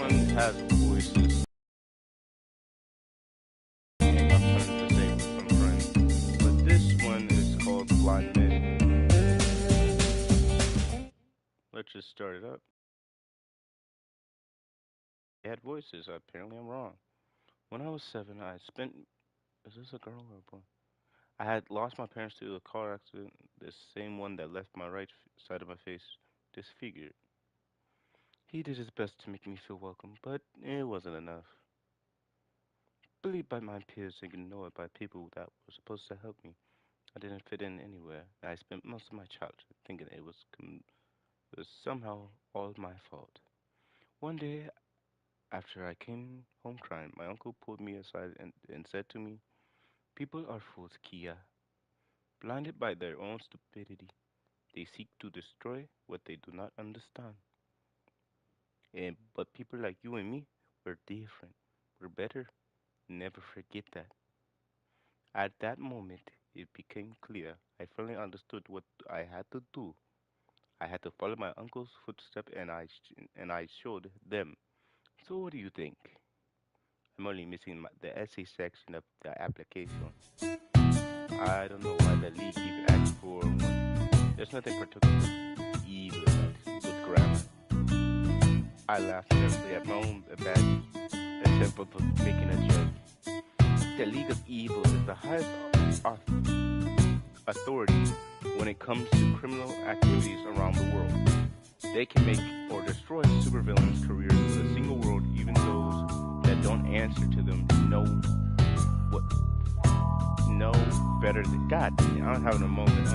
one has voices. And sometimes the same with some friends. But this one is called Blind Men. Let's just start it up. They had voices. Apparently, I'm wrong. When I was 7, I spent. Is this a girl or a boy? I had lost my parents to a car accident, the same one that left my right side of my face disfigured. He did his best to make me feel welcome, but it wasn't enough. Bullied by my peers and ignored by people that were supposed to help me, I didn't fit in anywhere, and I spent most of my childhood thinking it was somehow all my fault. One day, after I came home crying, my uncle pulled me aside and said to me, "People are fools, Kia, blinded by their own stupidity. They seek to destroy what they do not understand. But people like you and me, we're different. We're better. Never forget that." At that moment, it became clear. I finally understood what I had to do. I had to follow my uncle's footsteps, and I showed them. So, what do you think? I'm only missing the essay section of the application. I don't know why the league even asked for one. There's nothing particularly evil about good grammar. I laughed nervously at my own bad attempt of making a joke. The League of Evil is the highest authority when it comes to criminal activities around the world. They can make or destroy supervillains' careers in a single world, even those that don't answer to them what know better than God. I'm having a moment.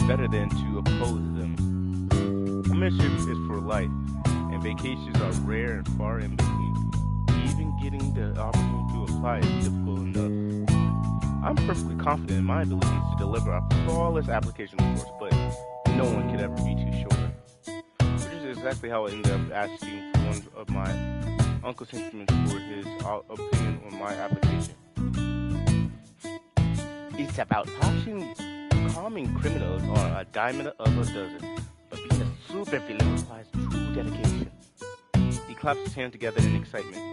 Better than to oppose them. A mission is for life, and vacations are rare and far in between. Even getting the opportunity to apply is difficult enough. I'm perfectly confident in my abilities to deliver a flawless application course, but no one could ever be too sure. Which is exactly how I ended up asking for one of my uncle's instruments for his opinion on my application. It's about calming criminals are a dime of a dozen, but being a supervillain requires true dedication. He claps his hands together in excitement.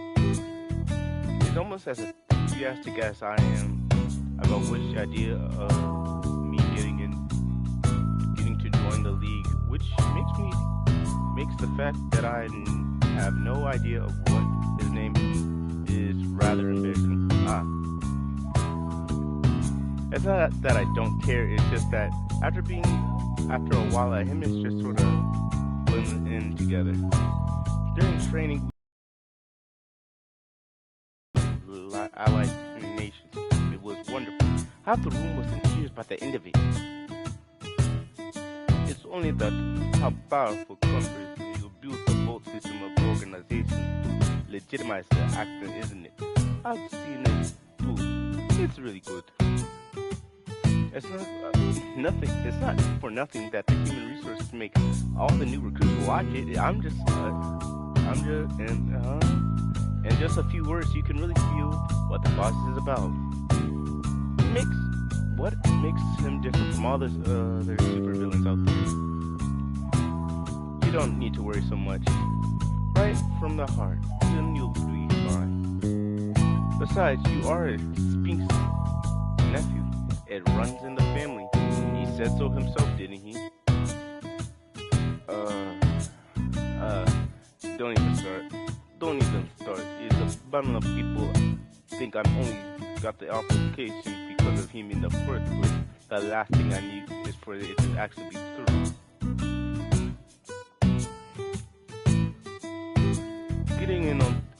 He's almost as enthusiastic as I am about which idea of me getting to join the league, which makes the fact that I have no idea of what his name is rather embarrassing. It's not that I don't care, it's just that after a while him is just sort of blending in together. During training, Allied Nations, it was wonderful. Half the room was in tears by the end of it. It's only that how powerful countries you build the whole system of organization to legitimize the action, isn't it? I've seen it too. It's really good. It's not It's not for nothing that the human resources make all the new recruits watch it. In just a few words, you can really feel what the boss is about. What makes him different from all the other supervillains out there? You don't need to worry so much. Right from the heart, then you'll be fine. Besides, you are a Sphinx nephew. It runs in the family. He said so himself, didn't he? Don't even start. Don't even start. It's a bundle of people think I'm only got the application because of him in the first place. The last thing I need is for it to actually be through. Getting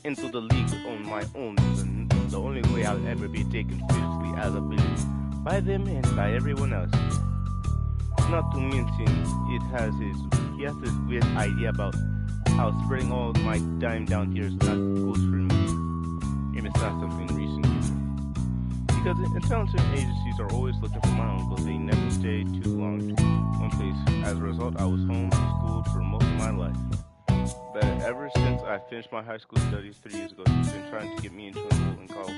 into the league on my own is the only way I'll ever be taken seriously as a villain by them and by everyone else. Not to mention, he has this weird idea about how spreading all my time down here is not good for me. If it's not something recent either. Because intelligence agencies are always looking for my uncle. They never stay too long in one place. As a result, I was homeschooled for most of my life. But ever since I finished my high school studies 3 years ago, he's been trying to get me into enroll in college,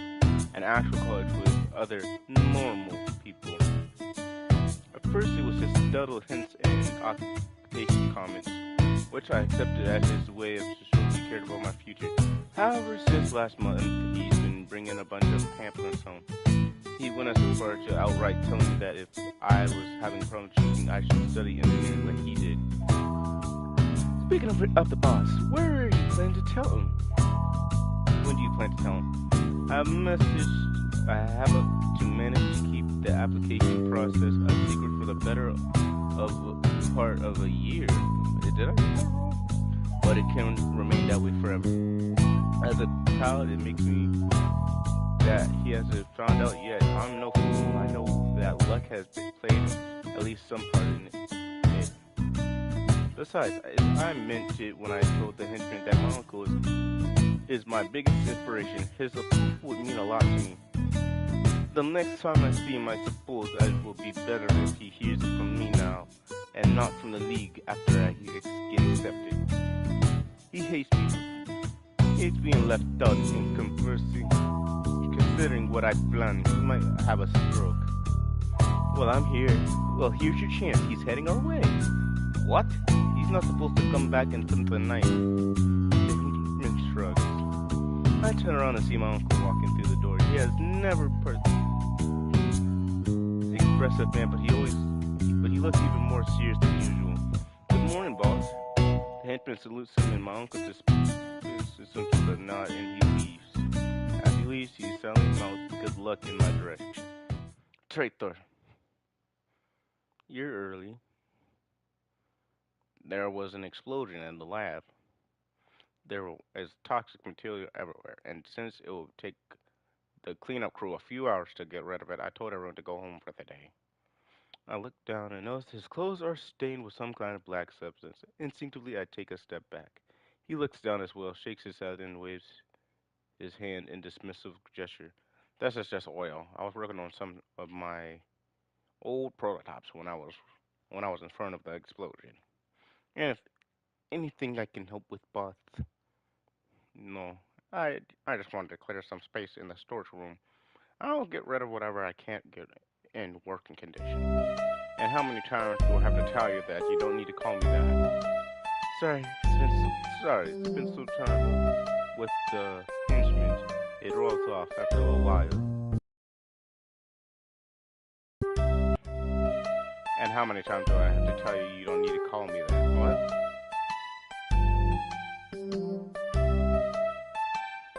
an actual college with other normal people. At first, it was just subtle hints and occupation comments. which I accepted as his way of showing he cared about my future. However, since last month, he's been bringing a bunch of pamphlets home. He went as far to outright telling me that if I was having problems choosing, I should study engineering like he did. Speaking of the boss, where are you planning to tell him? When do you plan to tell him? I have to manage to keep the application process a secret for the better of part of a year. Did I get that wrong? But it can remain that way forever. As a child, it makes me that he hasn't found out yet. I'm no fool. I know that luck has been played at least some part in it. Besides, I meant it when I told the henchman that my uncle is my biggest inspiration. His approval would mean a lot to me. The next time I see him, I suppose it will be better if he hears it from me now, and not from the league after I get accepted. He hates being left out in conversing. Considering what I planned, he might have a stroke. Well, I'm here. Well, here's your chance. He's heading our way. What? He's not supposed to come back until the night. Sigmund shrugs. I turn around and see my uncle walking through the door. He has never expressive man, but he looks even more serious than usual. Good morning, boss. The henchman salutes him, and my uncle just gives a nod, and he leaves. As he leaves, he silently mouths good luck in my direction. Traitor, you're early. There was an explosion in the lab. There is toxic material everywhere, and since it will take the cleanup crew a few hours to get rid of it, I told everyone to go home for the day. I look down and notice his clothes are stained with some kind of black substance. Instinctively, I take a step back. He looks down as well, shakes his head, and waves his hand in dismissive gesture. This is just oil. I was working on some of my old prototypes when I was in front of the explosion. And if anything I can help with, boss, no. I just wanted to clear some space in the storage room. I'll get rid of whatever I can't get in working condition. And how many times do I have to tell you that you don't need to call me that? It's been so time with the henchman. It rolls off after a while. And how many times do I have to tell you you don't need to call me that? What?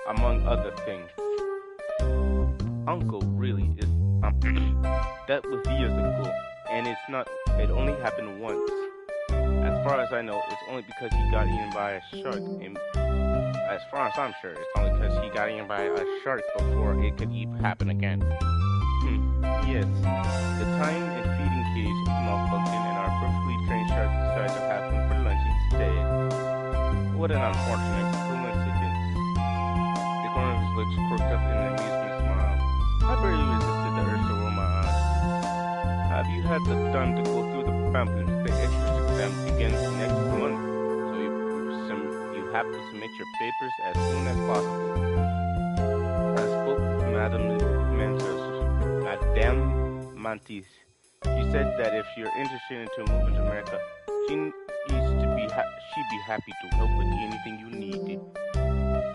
Among other things. Uncle really is that was years ago, and it only happened once. As far as I know, it's only because he got eaten by a shark. And as far as I'm sure, it's only because he got eaten by a shark before it could happen again. Yes, the time and feeding cage malfunctioned, and our perfectly trained shark decided to have him for lunch instead. What an unfortunate coincidence. The corner of his lips quirked up in an amusement smile. I barely resisted the urge to roll my eyes. Have you had the time to go through the pamphlets? The entrance exam begins next month, so you have to submit your papers as soon as possible. I spoke with Madame Mantis. She said that if you're interested into moving to America, she'd be happy to help with anything you needed.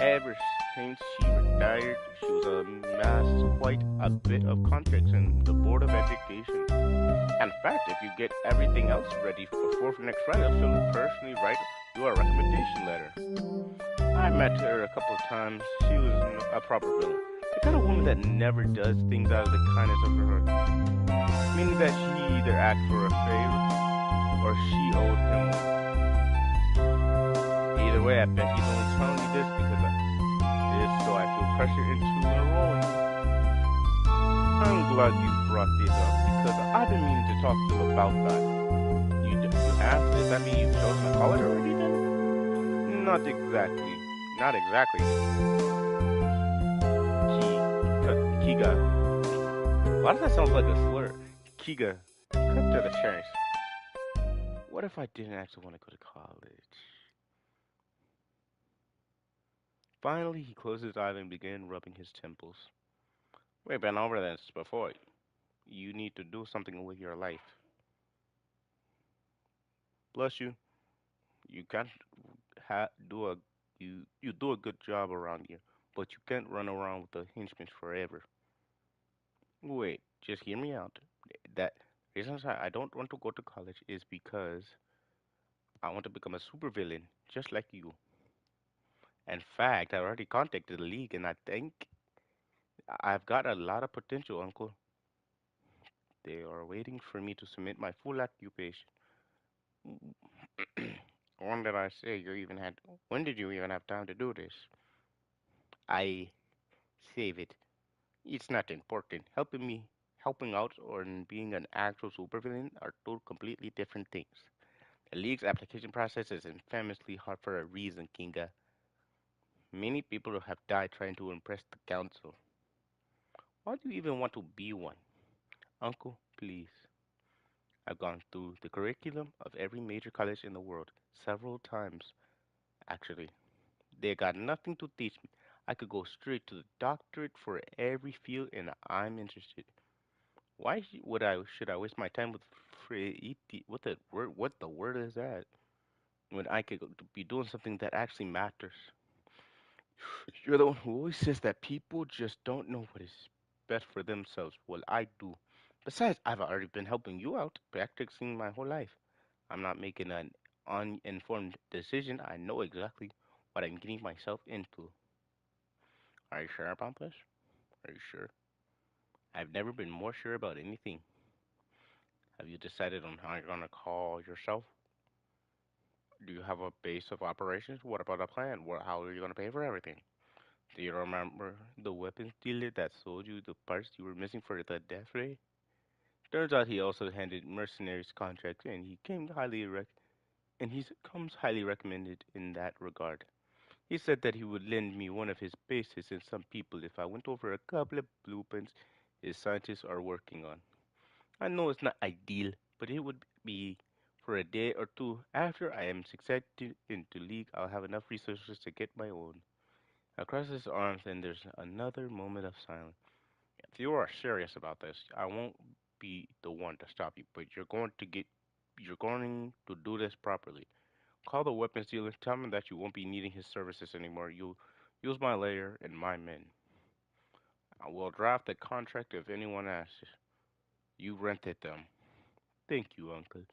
Ever since she retired, she was amassed quite a bit of contracts in the Board of Education. In fact, if you get everything else ready before next Friday, she'll personally write you a recommendation letter. I met her a couple of times. She was a proper villain. The kind of woman that never does things out of the kindness of her heart. Meaning that she either asked for a favor or she owed him one. Either way, I bet he's only telling me this because so I feel pressure into enrolling. I'm glad you brought this up because I've been meaning to talk to you about that. You asked? Does that mean you've chosen a college already then? Not exactly. Not exactly. Kiga. Why does that sound like a slur? Kiga. Cut to the chase. What if I didn't actually want to go to college? Finally, he closed his eyes and began rubbing his temples. We've been over this before. You need to do something with your life. Bless you. You can't do a you do a good job around here, but you can't run around with the henchmen forever. Wait, just hear me out. That reasons I don't want to go to college is because I want to become a supervillain, just like you. In fact, I already contacted the league, and I think I've got a lot of potential, Uncle. They are waiting for me to submit my full occupation. When did I say you even had? When did you even have time to do this? I save it. It's not important. Helping out, or being an actual supervillain are two completely different things. The league's application process is infamously hard for a reason, Kinga. Many people have died trying to impress the council. Why do you even want to be one? Uncle, please. I've gone through the curriculum of every major college in the world several times, actually. They got nothing to teach me. I could go straight to the doctorate for every field and I'm interested. Why should I waste my time with what the word is that? When I could be doing something that actually matters. You're the one who always says that people just don't know what is best for themselves. Well, I do. Besides, I've already been helping you out, practicing my whole life. I'm not making an uninformed decision. I know exactly what I'm getting myself into. Are you sure about this? Are you sure? I've never been more sure about anything. Have you decided on how you're gonna call yourself? Do you have a base of operations? What about a plan? How are you gonna pay for everything? Do you remember the weapons dealer that sold you the parts you were missing for the death ray? Turns out he also handed mercenaries contracts, and he comes highly recommended in that regard. He said that he would lend me one of his bases and some people if I went over a couple of blueprints his scientists are working on. I know it's not ideal, but it would be for a day or two after I am successful into League. I'll have enough resources to get my own. I cross his arms, and there's another moment of silence. If you are serious about this, I won't be the one to stop you, but you're going to do this properly. Call the weapons dealer, tell him that you won't be needing his services anymore. You'll use my layer and my men. I will draft a contract if anyone asks. You rented them. Thank you, Uncle.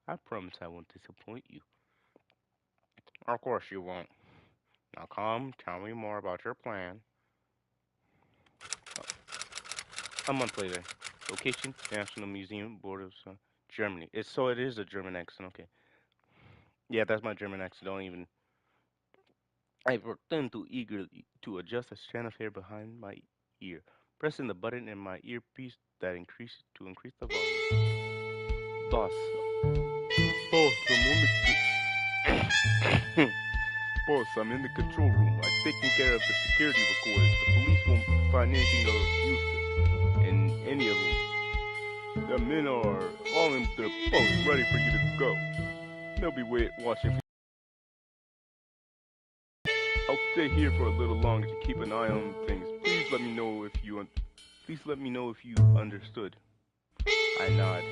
I promise I won't disappoint you. Of course you won't. Now come, tell me more about your plan. A month later. Location, National Museum, Board of Germany. It is a German accent, okay. Yeah, that's my German accent. Don't even. I pretend to eagerly to adjust a strand of hair behind my ear, pressing the button in my earpiece that increase the volume. Boss, boss, boss, I'm in the control room. I've taken care of the security recorders. The police won't find anything of use in any of them. The men are all in their posts, ready for you to go. They'll be watching. I'll stay here for a little longer to keep an eye on things. Please let me know if you understood. I nod.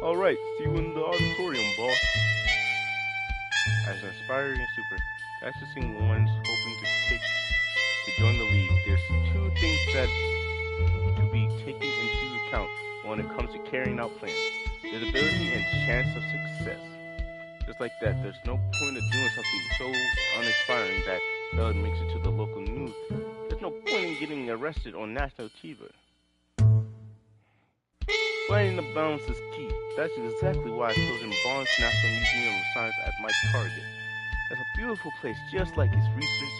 All right, see you in the auditorium, boss. As an aspiring super, practicing one's hoping to join the league, there's two things that to be taken into account when it comes to carrying out plans: visibility and chance of success. Just like that, there's no point of doing something so uninspiring that it makes it to the local news. There's no point in getting arrested on national TV. Finding the balance is key. That's exactly why I've chosen Bond's National Museum of Science as my target. It's a beautiful place, just like its research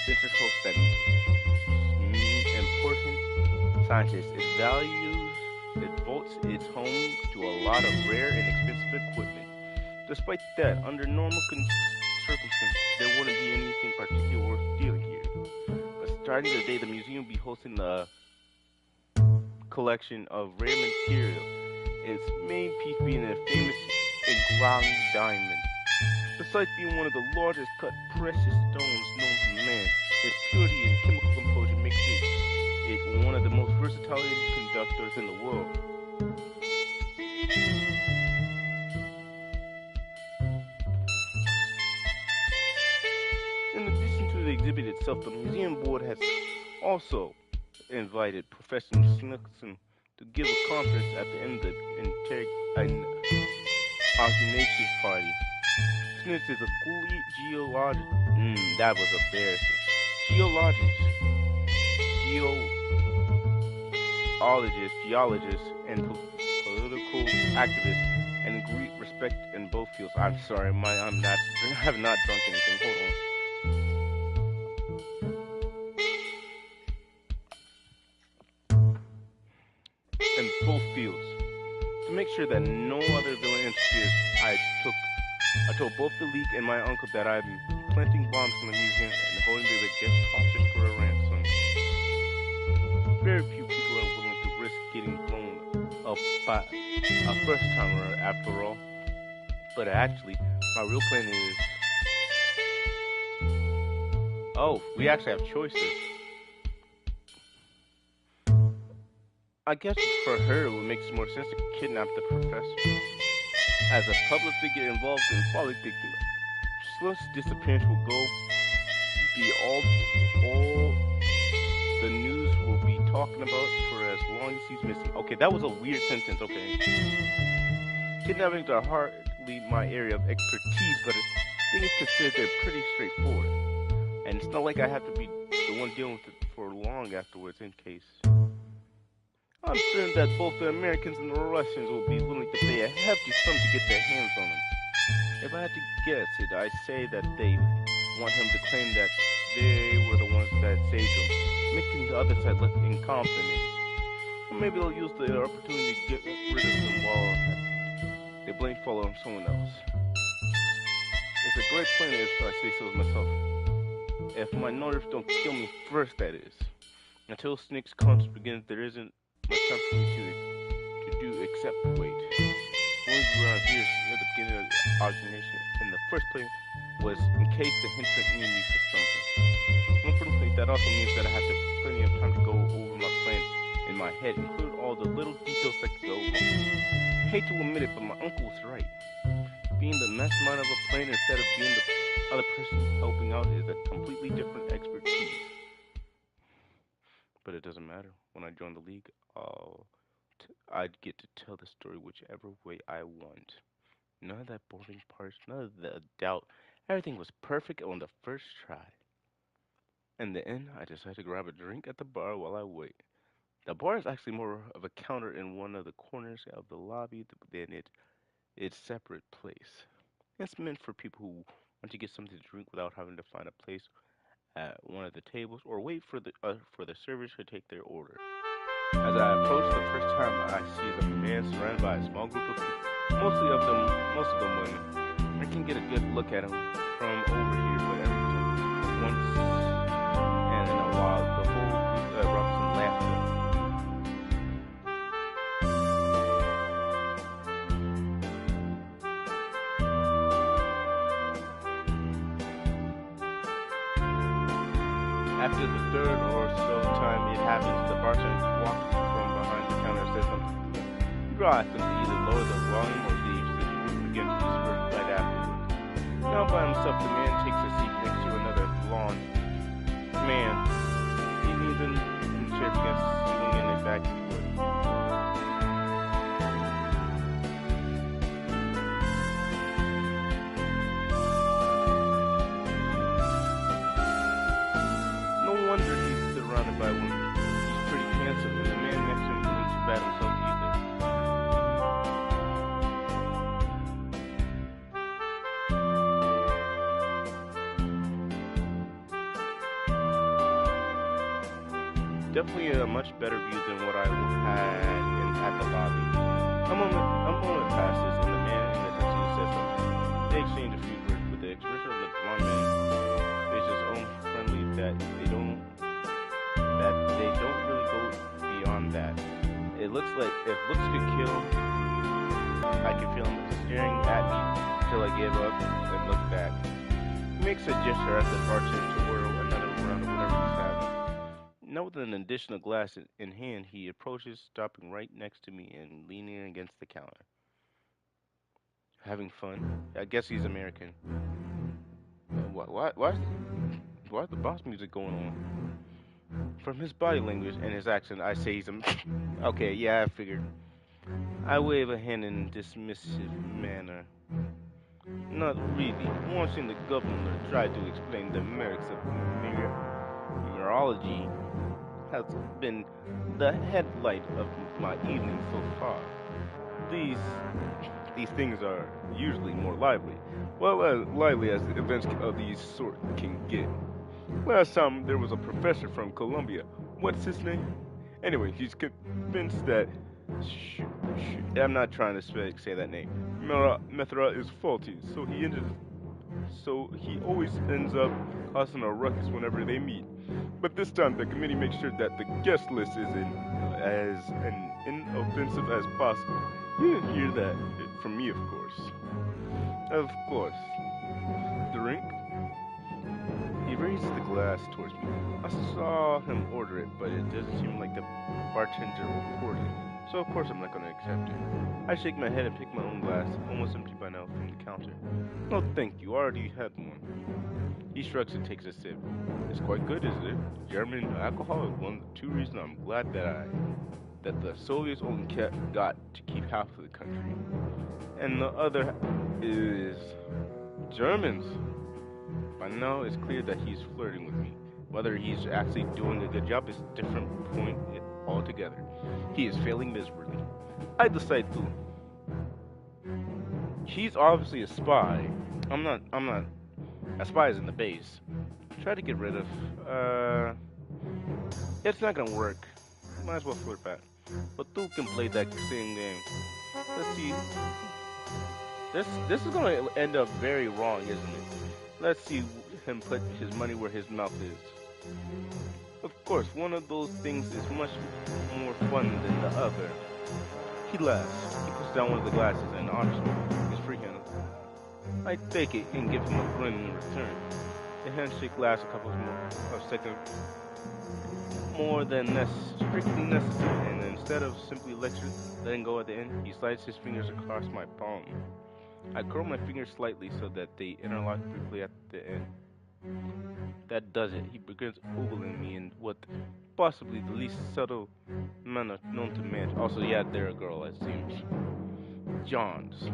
center hosts that important scientists. It votes its home to a lot of rare and expensive equipment. Despite that, under normal circumstances, there wouldn't be anything particularly worth dealing here. But starting the day, the museum will be hosting a collection of rare material, its main piece being a famous Ingrang diamond. Besides being one of the largest cut precious stones known to man, its purity and chemical composition makes it one of the most versatile conductors in the world. exhibit itself, the museum board has also invited Professor Snookson to give a conference at the end of the inauguration party. Snooks is a geologist. That was embarrassing. Geologist, geologist, and political activist, and great respect in both fields. I'm sorry, I'm not. I have not drunk anything. Hold on. In both fields, to make sure that no other villain interferes, I told both the League and my uncle that I'm planting bombs in the museum and holding the guest hostage for a ransom. Very few people are willing to risk getting blown up by a first timer after all. But actually, my real plan is. Oh, we actually have choices. I guess for her, it makes more sense to kidnap the professor. As a public figure involved in politics, Slut's disappearance will be all the news will be talking about for as long as he's missing. Okay, that was a weird sentence. Okay, kidnappings are hardly my area of expertise, but I think it's considered they're pretty straightforward, and it's not like I have to be the one dealing with it for long afterwards. In case. I'm certain that both the Americans and the Russians will be willing to pay a hefty sum to get their hands on him. If I had to guess it, I'd say that they want him to claim that they were the ones that saved him, making the other side look incompetent. Or maybe they'll use the opportunity to get rid of him while they blame fall on someone else. It's a great plan if I say so myself. If my nerves don't kill me first, that is. Until Snake's concert begins, there isn't much time for me to do except wait. Going around here at the beginning of the alternation in the first place was in case the henchman needed me for something. Unfortunately, that also means that I have plenty of time to go over my plan in my head, include all the little details that could go wrong. I hate to admit it, but my uncle was right. Being the mastermind of a plan instead of being the other person helping out is a completely different expertise. But it doesn't matter. When I join the League, I'd get to tell the story whichever way I want. None of that boring parts, none of the doubt. Everything was perfect on the first try. In the end, I decided to grab a drink at the bar while I wait. The bar is actually more of a counter in one of the corners of the lobby than its separate place. It's meant for people who want to get something to drink without having to find a place at one of the tables or wait for the servers to take their order. As I approach the first time I see the man surrounded by a small group of people, most of them women. I can get a good look at him from over here, but every once and in a while, the whole group erupts in laughter. After the third or so time it happens, the bartender walks from behind the counter and says something to them. You draw ask them to either lower the volume or leave, so the group begins to disperse right afterwards. Now by himself, the man takes a seat next to another blonde man. He leans in the chair, begins swinging it back and forth. No wonder he's surrounded by women. He's pretty handsome, and the man next to him isn't too bad himself either. Definitely a much better view than what I had at the lobby. A moment passes, and the man in the taxi says something. They exchange a few words, but the expression of the blonde man is his own friendly that they don't really go beyond that. It looks if looks could kill, I can feel him staring at me till I give up and look back. He makes a gesture at the bartender to whirl another round of whatever he's having. Now with an additional glass in hand, he approaches, stopping right next to me and leaning against the counter. Having fun? I guess he's American. What? Why's the boss music going on? From his body language and his accent, I say he's a. Okay, yeah, I figured. I wave a hand in dismissive manner. Not really. Watching the governor try to explain the merits of neurology has been the headlight of my evening so far. These these things are usually more lively. Well, as lively as events of these sort can get. Last time there was a professor from Columbia. What's his name? Anyway, he's convinced that. I'm not trying to say that name. Methra is faulty, so he always ends up causing a ruckus whenever they meet. But this time, the committee makes sure that the guest list is as inoffensive as possible. You didn't hear that from me, of course. Of course. Drink? He raises the glass towards me. I saw him order it, but it doesn't seem like the bartender reported. So of course I'm not going to accept it. I shake my head and pick my own glass, almost empty by now, from the counter. No, thank you. I already had one. He shrugs and takes a sip. It's quite good, isn't it? German alcohol is one of the two reasons I'm glad that the Soviets only got to keep half of the country, and the other is Germans. By now, it's clear that he's flirting with me. Whether he's actually doing a good job is a different point altogether. He is failing miserably. I decide to. He's obviously a spy. I'm not. A spy is in the base. Try to get rid of. It's not gonna work. Might as well flirt back. But two can play that same game. Let's see. This is gonna end up very wrong, isn't it? Let's see him put his money where his mouth is. Of course, one of those things is much more fun than the other. He laughs. He puts down one of the glasses and offers me his free hand. I take it and give him a grin in return. The handshake lasts a couple of seconds, more than strictly necessary, and instead of simply letting go at the end, he slides his fingers across my palm. I curl my fingers slightly so that they interlock briefly at the end. That does it. He begins ogling me in what possibly the least subtle manner known to man. Also, yeah, they're a girl, it seems. Johns.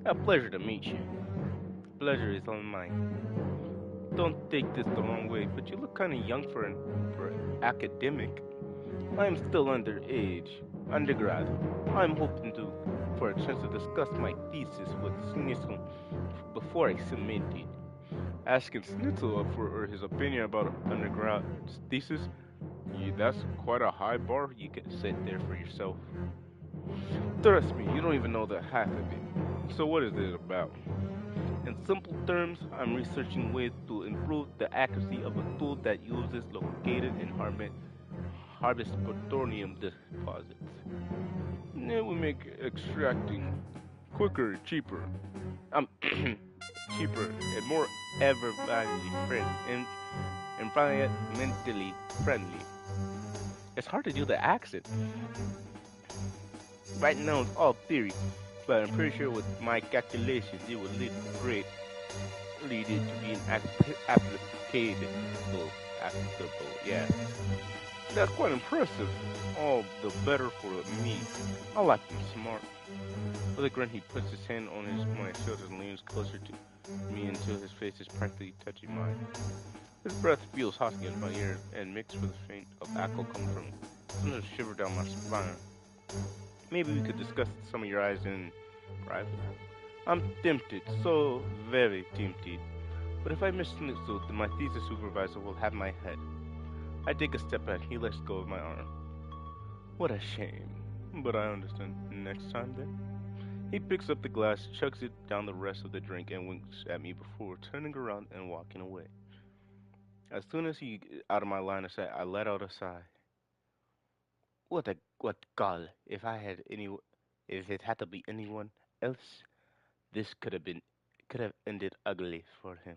A pleasure to meet you. Pleasure is all mine. Don't take this the wrong way, but you look kind of young for academic. I'm still undergrad. I'm hoping for a chance to discuss my thesis with Snitzel before I submit it. Asking Snitzel for his opinion about undergrad thesis, that's quite a high bar. You can set there for yourself. Trust me, you don't even know the half of it. So what is it about? In simple terms, I'm researching ways to improve the accuracy of a tool that uses located and harvest plutonium deposits. It will make extracting quicker, cheaper. Cheaper and more environmentally friendly and environmentally friendly. It's hard to do the accent. Right now it's all theory, but I'm pretty sure with my calculations it will lead it to be an applicable, yeah. That's quite impressive. All the better for me. I like him smart. With a grin, he puts his hand on my shoulders and leans closer to me until his face is practically touching mine. His breath feels hot against my ear and mixed with a faint of echo coming from him. Sends a shiver down my spine. Maybe we could discuss some of your eyes in private. I'm tempted, so very tempted. But if I miss Schnitzel, then my thesis supervisor will have my head. I take a step back. He lets go of my arm. What a shame. But I understand. Next time, then? He picks up the glass, chugs it down the rest of the drink, and winks at me before turning around and walking away. As soon as he out of my line of sight, I let out a sigh. What gall! If it had to be anyone else, this could have ended ugly for him.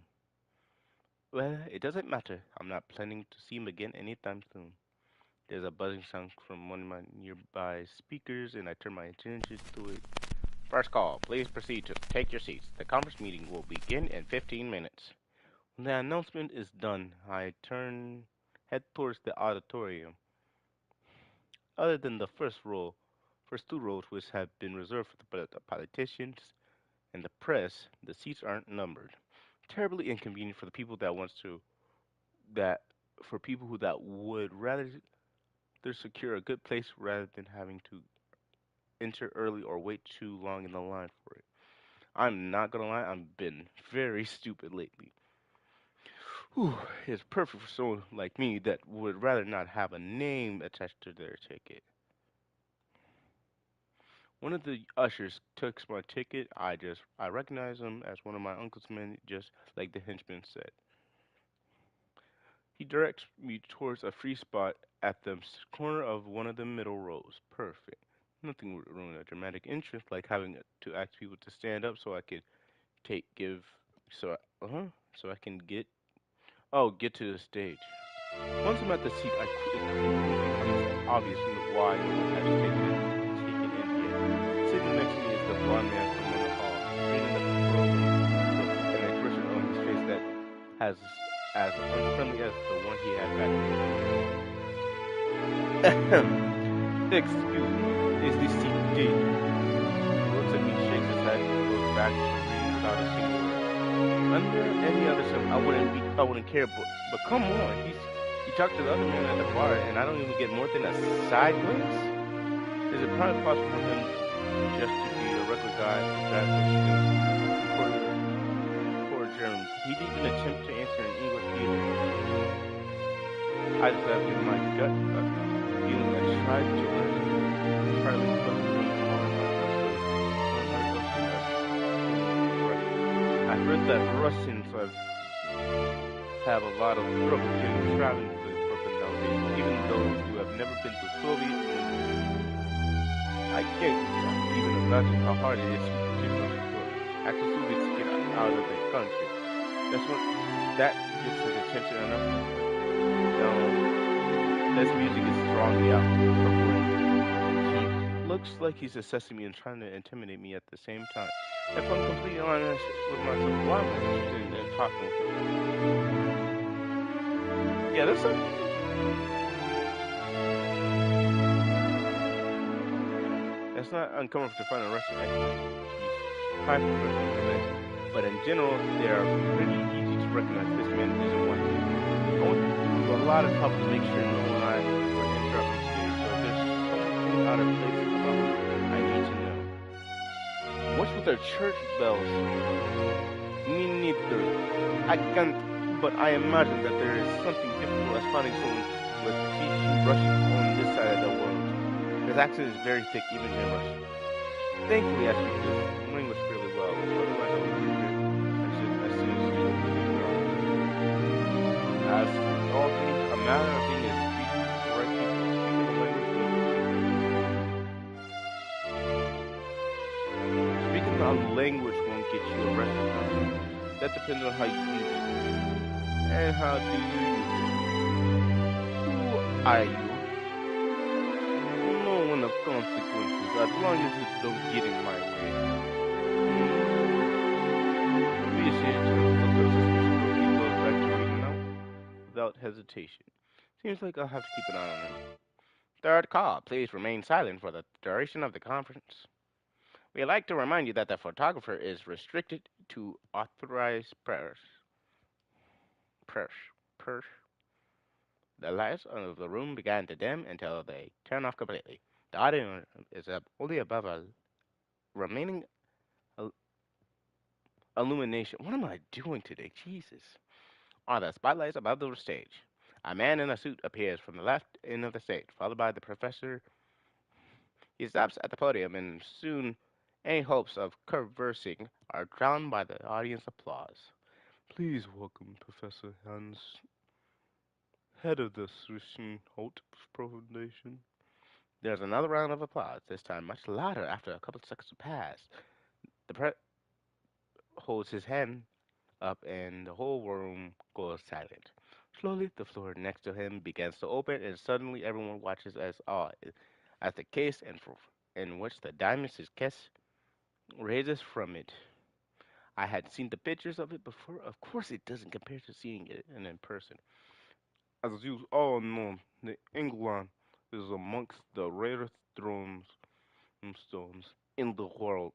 Well, it doesn't matter. I'm not planning to see him again anytime soon. There's a buzzing sound from one of my nearby speakers, and I turn my attention to it. First call. Please proceed to take your seats. The conference meeting will begin in 15 minutes. When the announcement is done, I head towards the auditorium. Other than the first two rows which have been reserved for the politicians and the press, the seats aren't numbered. Terribly inconvenient for the people that wants to that for people who that would rather they secure a good place rather than having to enter early or wait too long in the line for it. I'm not gonna lie, I've been very stupid lately. Whew, it's perfect for someone like me that would rather not have a name attached to their ticket. One of the ushers takes my ticket. I recognize him as one of my uncle's men, just like the henchman said. He directs me towards a free spot at the corner of one of the middle rows. Perfect. Nothing would ruin a dramatic entrance like having to ask people to stand up so I could take give so so I can get to the stage. Once I'm at the seat, it quickly becomes obvious why no one has taken it yet. Sitting next to me is the blond man from the hall, reading the program with an expression on his face that has as unfriendly as the one he had back then. Excuse me, is this seat D? He looks at me, shakes his head, and goes back to reading without a single word. Under any other sim, I wouldn't care, but come on, he talked to the other man at the bar, and I don't even get more than a side glance. Is it probably possible for him just to be a regular guy who drives a student? Poor Jeremy. He didn't even attempt to answer in English either. I just have in my gut feeling I tried to learn Charlie Puth from all of my I've heard that Russians have a lot of trouble getting traveling to Brooklyn nowadays, even those who have never been to Soviet Union. I can't even imagine how hard it is for actual Soviets to get out of their country. That gets his attention enough. No, this music is drawing me out from He looks like he's assessing me and trying to intimidate me at the same time. If I'm completely honest with myself, why am I interested in talking with him? Yeah, that's it's not uncommon to find a Russian expert. He's high professional events, but in general, they are pretty easy to recognize this man isn't one. I went through a lot of trouble to make sure no one I would interrupt me today, so if there's something out of place about him, I need to know. What's with their church bells? Me neither. I can't, but I imagine that there is something difficult as finding someone with teaching Russian on this side of the world. His accent is very thick, even in Russian. Thankfully, I speak this language fairly well. Otherwise, I would be here as soon as you as all things, a matter of thing is speaking the right people. Speaking the language won't get you arrested. That depends on how you use it. And how do you use it? Who are you? No one of consequences, as long as it don't get in my way. Appreciate your look of suspicion. He goes back to reading now without hesitation. Seems like I'll have to keep an eye on him. Third call. Please remain silent for the duration of the conference. We'd like to remind you that the photographer is restricted to authorized prayers. Prayers. Prayers. The lights of the room began to dim until they turned off completely. The audience is only above a remaining illumination. What am I doing today? Jesus. Are the spotlights above the stage? A man in a suit appears from the left end of the stage, followed by the professor. He stops at the podium, and soon any hopes of conversing are drowned by the audience applause. Please welcome Professor Hans, head of the Holt Foundation. There's another round of applause, this time much louder after a couple of seconds pass. The holds his hand up, and the whole room goes silent. Slowly, the floor next to him begins to open, and suddenly everyone watches as awe as the case in which the diamond is cast raises from it. I had seen the pictures of it before. Of course, it doesn't compare to seeing it in person. As you all know, the England is amongst the rarest stones in the world.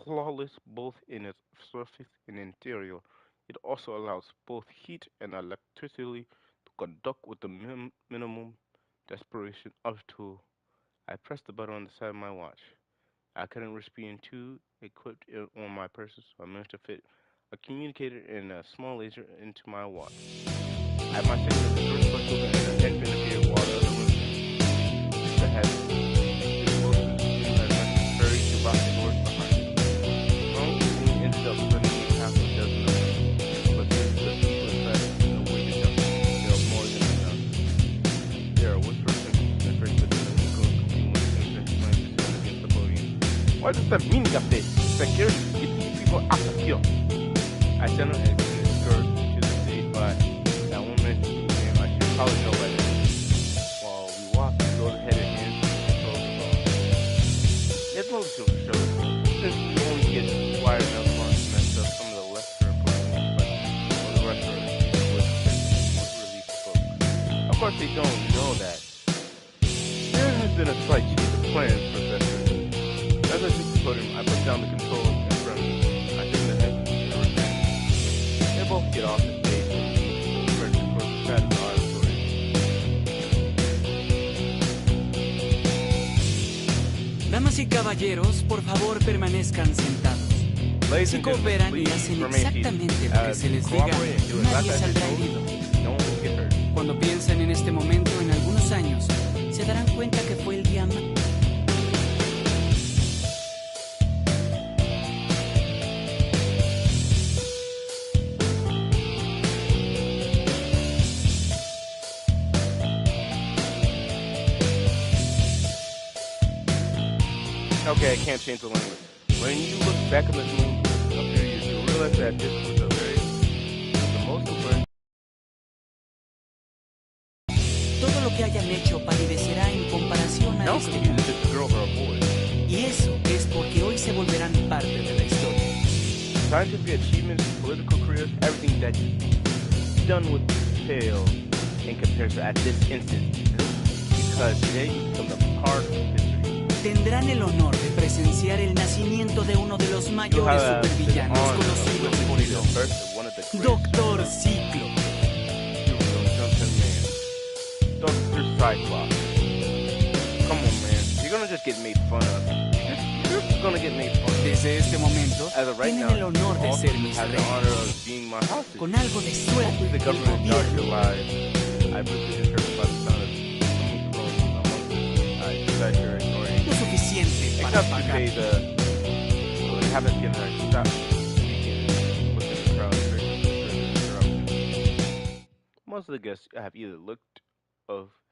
Flawless both in its surface and interior, it also allows both heat and electricity to conduct with the minimum desperation up to. I pressed the button on the side of my watch. I couldn't risk being too equipped on my person, so I managed to fit a communicator and a small laser into my watch. At my signature, the door pushed open and a head appeared while the other one the head exposed and hurried to lock the doors behind. Wrong we ended up spending half a dozen of them, but since the people inside no way to jump, there were more than enough. There, one person sniffing the computer when the trying to stand against the podium. What does that mean, Captain? Security, get these people out of here. I sent him and skirt to the stage by that woman named I should probably know by now. While we walked, we go ahead and hands and the phone. It's no show. Since we only get wired up on messed up some of the lesser important ones, but for the rest of it, was released book. Of course they don't know that. There has been a slight change of plans, Professor. As I took the podium, I put down the controls in front of me. I think the head they both get off the stage and convert to the side of the auditory. Damas y caballeros, por favor permanezcan sentados. Si cooperan y hacen exactamente lo que se les diga, nadie saldrá herido. Cuando piensen en este momento en algunos años, se darán cuenta que fue el día más... Okay, I can't change the language. When you look back on this movie a few years, you'll realize that this was the most important. Todo lo que hayan hecho palidecerá en comparación a este confused if it's a girl or a boy. Y eso es porque hoy se volverán parte de la historia. Scientific achievements, political careers, everything that you've done with pale in comparison at this instant. Because today you become the part of history. Tendrán el honor de presenciar el nacimiento de uno de los mayores supervillanos conocidos por el hombre, Doctor Ciclo. Dr. Cyclops. Come on, man. You're gonna just get made fun of. You're just gonna get made fun of. Desde este momento, tienen el honor de ser mis reyes. Con algo de suerte, the government got your lives. I briefly interpreted by the sound of someone throwing among us. I decided you're ignoring. Lo suficiente para pagar. What happens again? I stop speaking within the crowd during the interruption. Most of the guests have either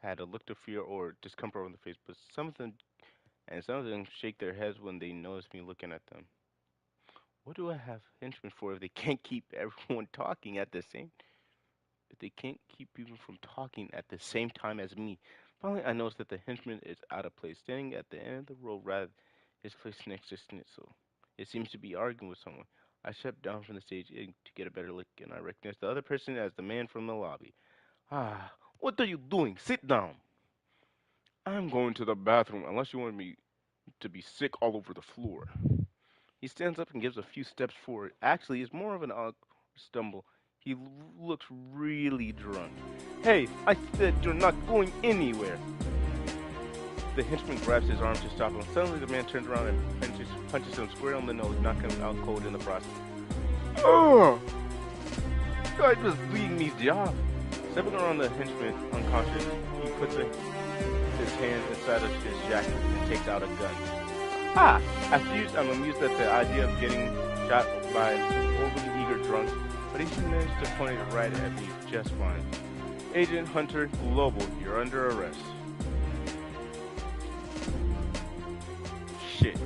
had a look of fear or discomfort on their face, but some of them shake their heads when they notice me looking at them. What do I have henchmen for if they can't keep everyone talking at the same? If they can't keep people from talking at the same time as me? Finally, I noticed that the henchman is out of place, standing at the end of the row rather his place next to Schnitzel. It seems to be arguing with someone. I stepped down from the stage to get a better look, and I recognized the other person as the man from the lobby. Ah, what are you doing? Sit down. I'm going to the bathroom unless you want me to be sick all over the floor. He stands up and gives a few steps forward. Actually, it's more of an awkward stumble. He looks really drunk. Hey, I said you're not going anywhere. The henchman grabs his arm to stop him. Suddenly, the man turns around and punches him square on the nose, knocking him out cold in the process. Oh! Guy was bleeding me job. Stepping around the henchman unconscious, he puts his hand inside of his jacket and takes out a gun. Ah! I'm amused at the idea of getting shot by an overly eager drunk, but he managed to point it right at me just fine. Agent Hunter Global, you're under arrest. Shit.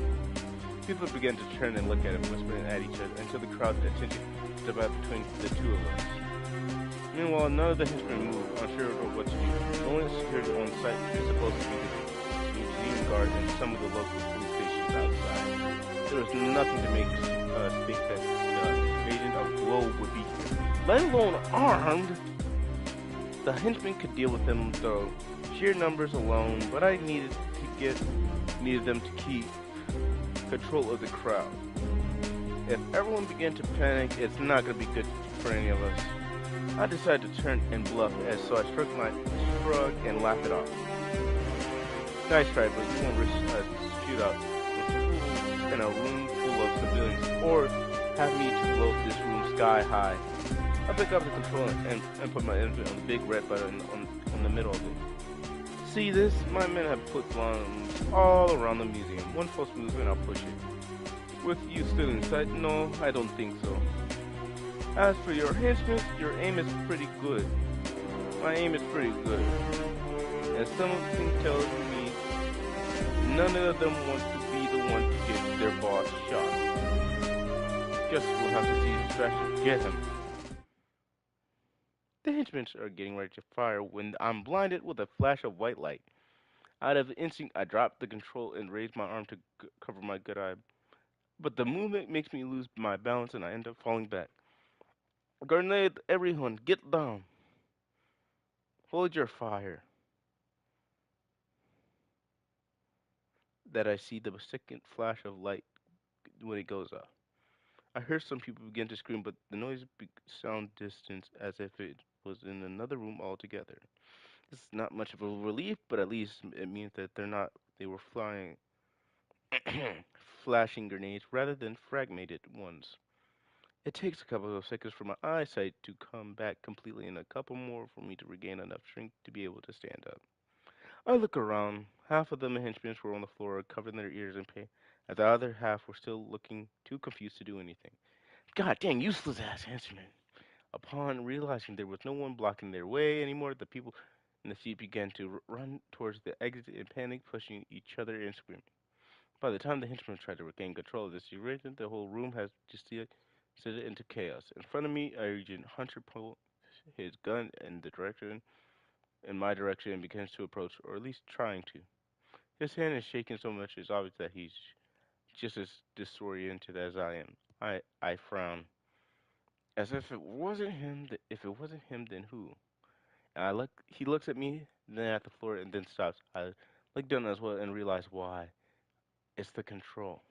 People began to turn and look at him, whispering at each other, until the crowd's attention divided between the two of us. Meanwhile, none of the henchmen moved, unsure of what to do. The only security on site is supposed to be the museum guard and some of the local police stations. forces outside. There was nothing to make us think that the agent of Globe would be here, let alone armed. The henchmen could deal with them though, sheer numbers alone, but I needed them to keep control of the crowd. If everyone began to panic, it's not going to be good for any of us. I decided to turn and bluff, so I shrug and laugh it off. Nice try, but you won't risk a shootout in a room full of civilians, or have me to blow this room sky high. I pick up the controller and put my input on the big red button on the middle of it. See this? My men have put bombs all around the museum. One false move and I'll push it. With you still inside? No, I don't think so. As for your henchmen, your aim is pretty good. My aim is pretty good. And something tells me none of them want to be the one to get their boss shot. Guess we'll have to see his strategy. Get him. The henchmen are getting ready to fire when I'm blinded with a flash of white light. Out of instinct, I drop the control and raise my arm to cover my good eye. But the movement makes me lose my balance and I end up falling back. Grenade, everyone, get down. Hold your fire. That I see the second flash of light when it goes off. I heard some people begin to scream, but the noise sound distant as if it was in another room altogether. This is not much of a relief, but at least it means that they were flying flashing grenades rather than fragmented ones. It takes a couple of seconds for my eyesight to come back completely and a couple more for me to regain enough strength to be able to stand up. I look around. Half of the henchmen were on the floor, covering their ears in pain, and the other half were still looking too confused to do anything. God dang, useless ass henchmen! Upon realizing there was no one blocking their way anymore, the people in the seat began to run towards the exit in panic, pushing each other and screaming. By the time the henchmen tried to regain control of the situation, the whole room has descended into chaos. In front of me, Agent Hunter pulled his gun in my direction, and begins to approach, or at least trying to. His hand is shaking so much it's obvious that he's just as disoriented as I am. I frown. As if it wasn't him, if it wasn't him, then who? He looks at me, then at the floor, and then stops. I look down as well and realize why. It's the control.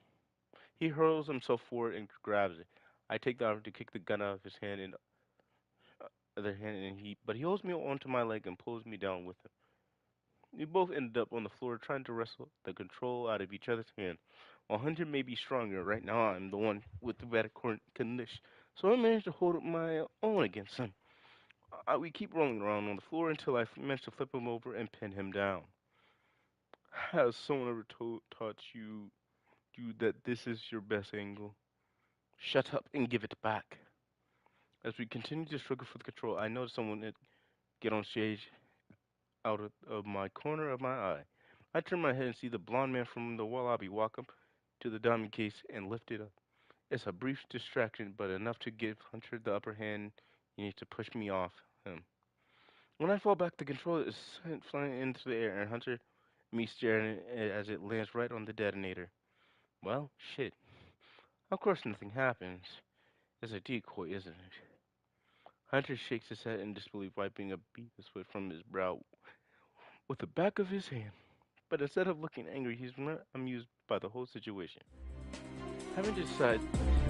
He hurls himself forward and grabs it. I take the arm to kick the gun out of his hand and other hand, but he holds me onto my leg and pulls me down with him. We both ended up on the floor trying to wrestle the control out of each other's hand. While Hunter may be stronger, right now I'm the one with the better condition, so I managed to hold my own against him. We keep rolling around on the floor until I managed to flip him over and pin him down. Has someone ever taught you that this is your best angle? Shut up and give it back. As we continue to struggle for the control, I notice someone get on stage out of my corner of my eye. I turn my head and see the blonde man from the lobby walk up to the diamond case and lift it up. It's a brief distraction, but enough to give Hunter the upper hand. He needs to push me off him. When I fall back, the controller is sent flying into the air, and Hunter and me staring at it as it lands right on the detonator. Well, shit. Of course nothing happens. It's a decoy, isn't it? Hunter shakes his head in disbelief, wiping a bead of sweat from his brow with the back of his hand. But instead of looking angry, he's not amused by the whole situation. Having to decide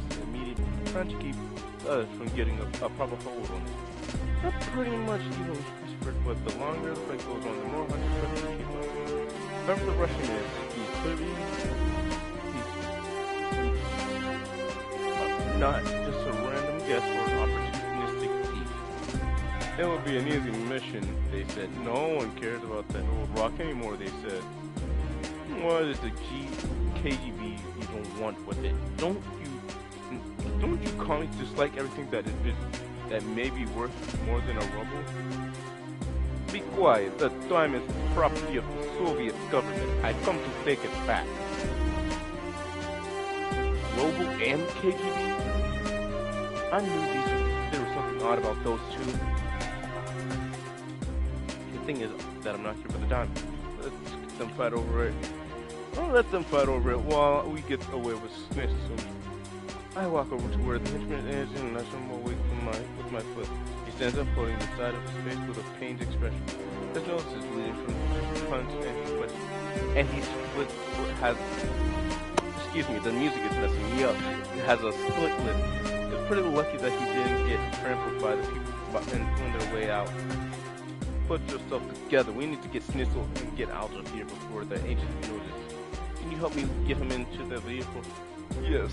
his immediate trying to keep us from getting a proper hold on it. Not pretty much even whispered, but the longer the fight goes on, the more Hunter tries to keep up. Whoever the Russian is, he's clearly not just a random guess or an opportunistic thief. It would be an easy mission, they said. No one cares about that old rock anymore, they said. What does the KGB even want with it? Don't you commies dislike everything that may be worth more than a ruble? Be quiet. The diamond is property of the Soviet government. I've come to take it back. Ruble and KGB? I knew there was something odd about those two. The thing is that I'm not here for the diamond. Let's get them fight over it. Don't let them fight over it while we get away with Snitzel. I walk over to where the henchman is and nudge him away with my foot. He stands up, holding the side of his face with a pained expression. His nose is bleeding from the punch, and he has. Excuse me, the music is messing me up. It has a split lip. It's pretty lucky that he didn't get trampled by the people on their way out. Put yourself together. We need to get Snitzel and get out of here before the agents notice. Can you help me get him into the vehicle? Yes.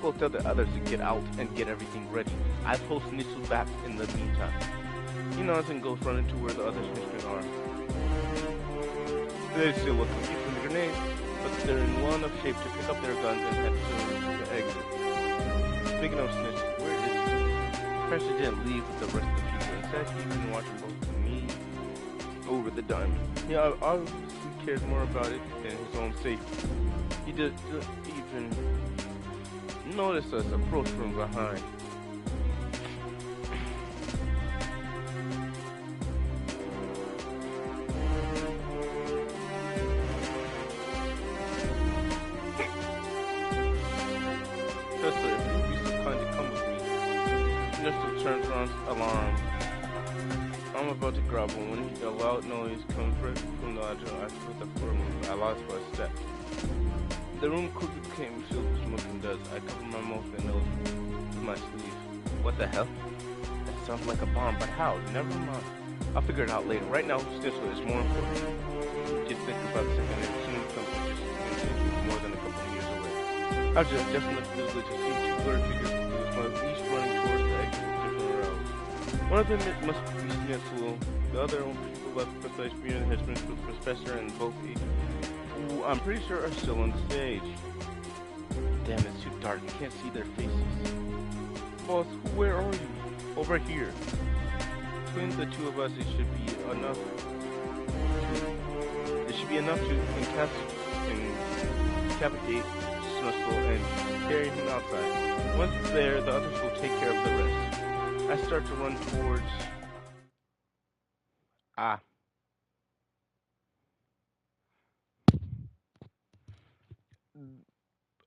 Go tell the others to get out and get everything ready. I'll post Snitzel back in the meantime. He nods and goes running to where the other henchmen are. They still look confused from the grenade, but they're in well enough shape to pick up their guns and head to the exit. Speaking of Snitzel, where is he? Pressure didn't leave with the rest of the people. Instead, he's been watching both me over the diamond. He obviously cares more about it than his own safety. He didn't even notice us approach from behind. Tesla, if you'd be so kind to come with me. Nestor turns around, alarmed. I'm about to grab him when a loud noise comes right from the ledge. I feel the floor move. I lost my step. The room quickly became filled with smoke and dust. I covered my mouth and nose with my sleeve. What the hell? That sounds like a bomb, but how? Never mind. I'll figure it out later. Right now, Snitzel is more important. Just think about the second and soon comes just more than a couple of years away. I was just enough village to see two blurred figures each running towards the exit with different routes. One of them must be Snitzel. The other people left the place being the henchmen with Professor and both who I'm pretty sure are still on the stage. Damn, it's too dark. You can't see their faces. Boss, where are you? Over here. Between the two of us, it should be enough. It should be enough to decapitate Snitzel and carry him outside. Once there, the others will take care of the rest. I start to run towards.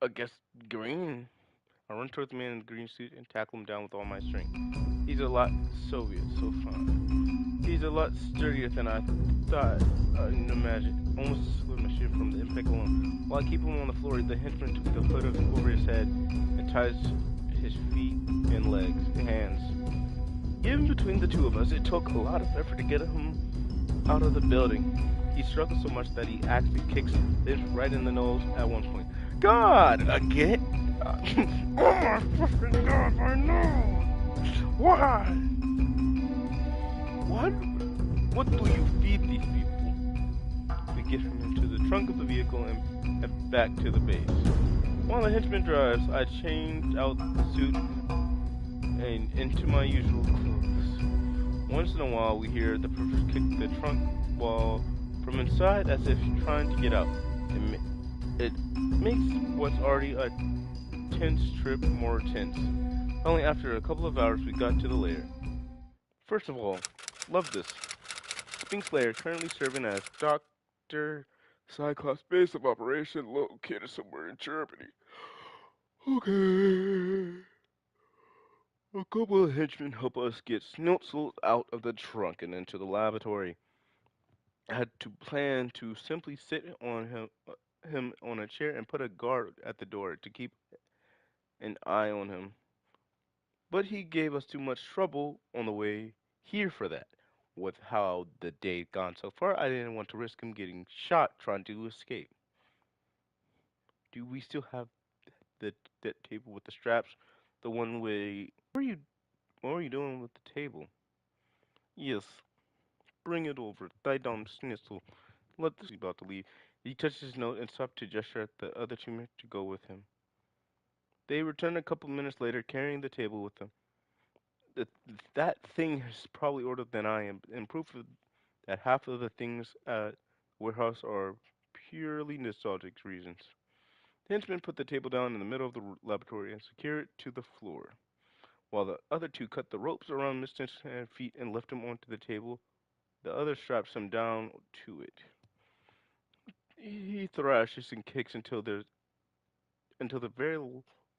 I guess green. I run towards the man in the green suit and tackle him down with all my strength. He's a lot Soviet, so fun. He's a lot sturdier than I thought I can imagine. Almost a split machine from the impact alone. While I keep him on the floor, the henchman took the hood over his head and ties his feet and legs and hands. Even between the two of us, it took a lot of effort to get him out of the building. He struggled so much that he actually kicks this right in the nose at one point. God, again? Oh my fucking God, I know! Why? What do you feed these people? We get him into the trunk of the vehicle and back to the base. While the henchman drives, I change out the suit and into my usual clothes. Once in a while, we hear the professor kick the trunk wall from inside as if trying to get out. It makes what's already a tense trip more tense. Only after a couple of hours we got to the lair. First of all, love this. Sphinx Lair currently serving as Dr. Cyclops base of operation located somewhere in Germany. Okay. A couple of henchmen help us get Snitzel out of the trunk and into the laboratory. I had to plan to simply sit on him on a chair and put a guard at the door to keep an eye on him. But he gave us too much trouble on the way here for that. With how the day had gone so far, I didn't want to risk him getting shot trying to escape. Do we still have that table with the straps? The one way. What are you doing with the table? Yes, bring it over. Lie down, Snitzel. Let this about to leave. He touched his note and stopped to gesture at the other two men to go with him. They returned a couple minutes later, carrying the table with them. That thing is probably older than I am, and proof of that half of the things at warehouse are purely nostalgic reasons. The henchman put the table down in the middle of the laboratory and secured it to the floor, while the other two cut the ropes around Mr. Henchman's feet and lifted him onto the table. The other straps him down to it. He thrashes and kicks until the very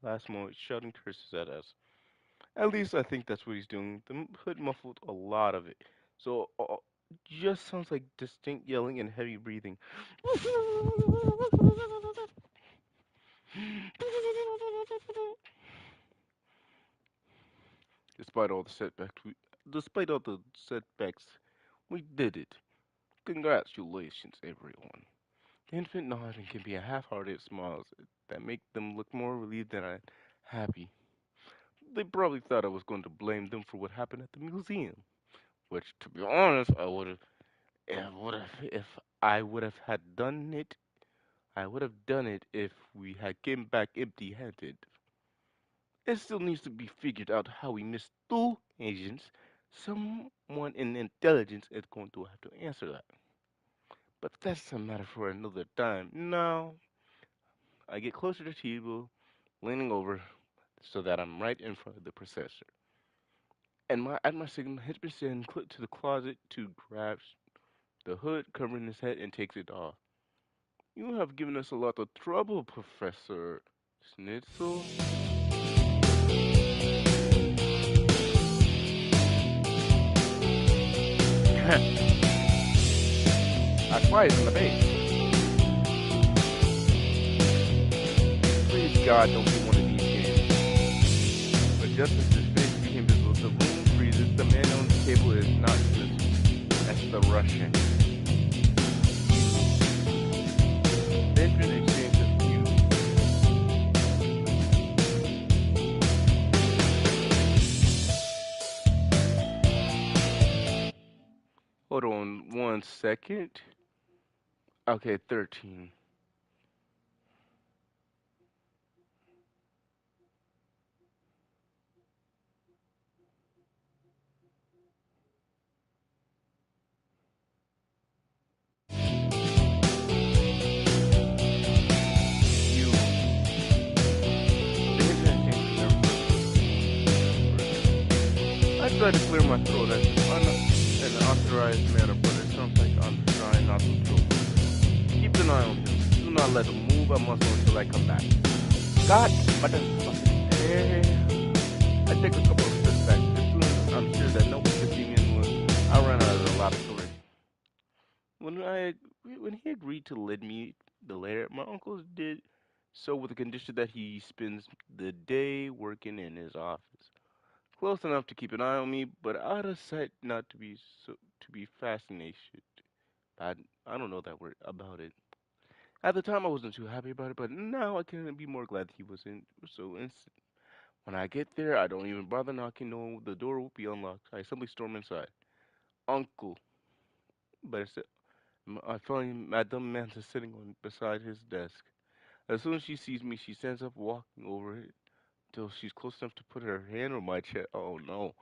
last moment, shouting curses at us. At least I think that's what he's doing. The hood muffled a lot of it, so just sounds like distinct yelling and heavy breathing. Despite all the setbacks, despite all the setbacks, we did it. Congratulations, everyone. The infant nodding can be a half-hearted smiles that make them look more relieved than happy. They probably thought I was going to blame them for what happened at the museum, which, to be honest, if I would have had done it, I would have done it if we had came back empty-handed. It still needs to be figured out how we missed two agents. Someone in intelligence is going to have to answer that. But that's a matter for another time. Now, I get closer to Tebow, leaning over so that I'm right in front of the processor. And at my signal, Hitchman sends Clip to the closet to grab the hood covering his head and takes it off. You have given us a lot of trouble, Professor Schnitzel. That's why he's in the base. Please, God, don't be one of these games. But just as his face became visible, the room freezes. The man on the table is not visible. That's the Russian. Benjamin exchanges views. Hold on 1 second. Okay, 13. I try to clear my throat as an unauthorized manner, but it sounds like I'm trying not to choke. Keep an eye on him. Do not let him move a muscle until I come back. God, what the fuck? I take a couple of steps back. As soon as I'm sure that no one can see me in the I run out of the laboratory. When he agreed to lend me the lair, my uncle did so with the condition that he spends the day working in his office. Close enough to keep an eye on me, but out of sight not to be fascinated. I don't know that word about it. At the time, I wasn't too happy about it, but now I can be more glad he wasn't so instant. When I get there, I don't even bother knocking, knowing the door will be unlocked. I simply storm inside. Uncle, but I find Madame Manta sitting beside his desk. As soon as she sees me, she stands up, walking over it till she's close enough to put her hand on my chest. Oh no.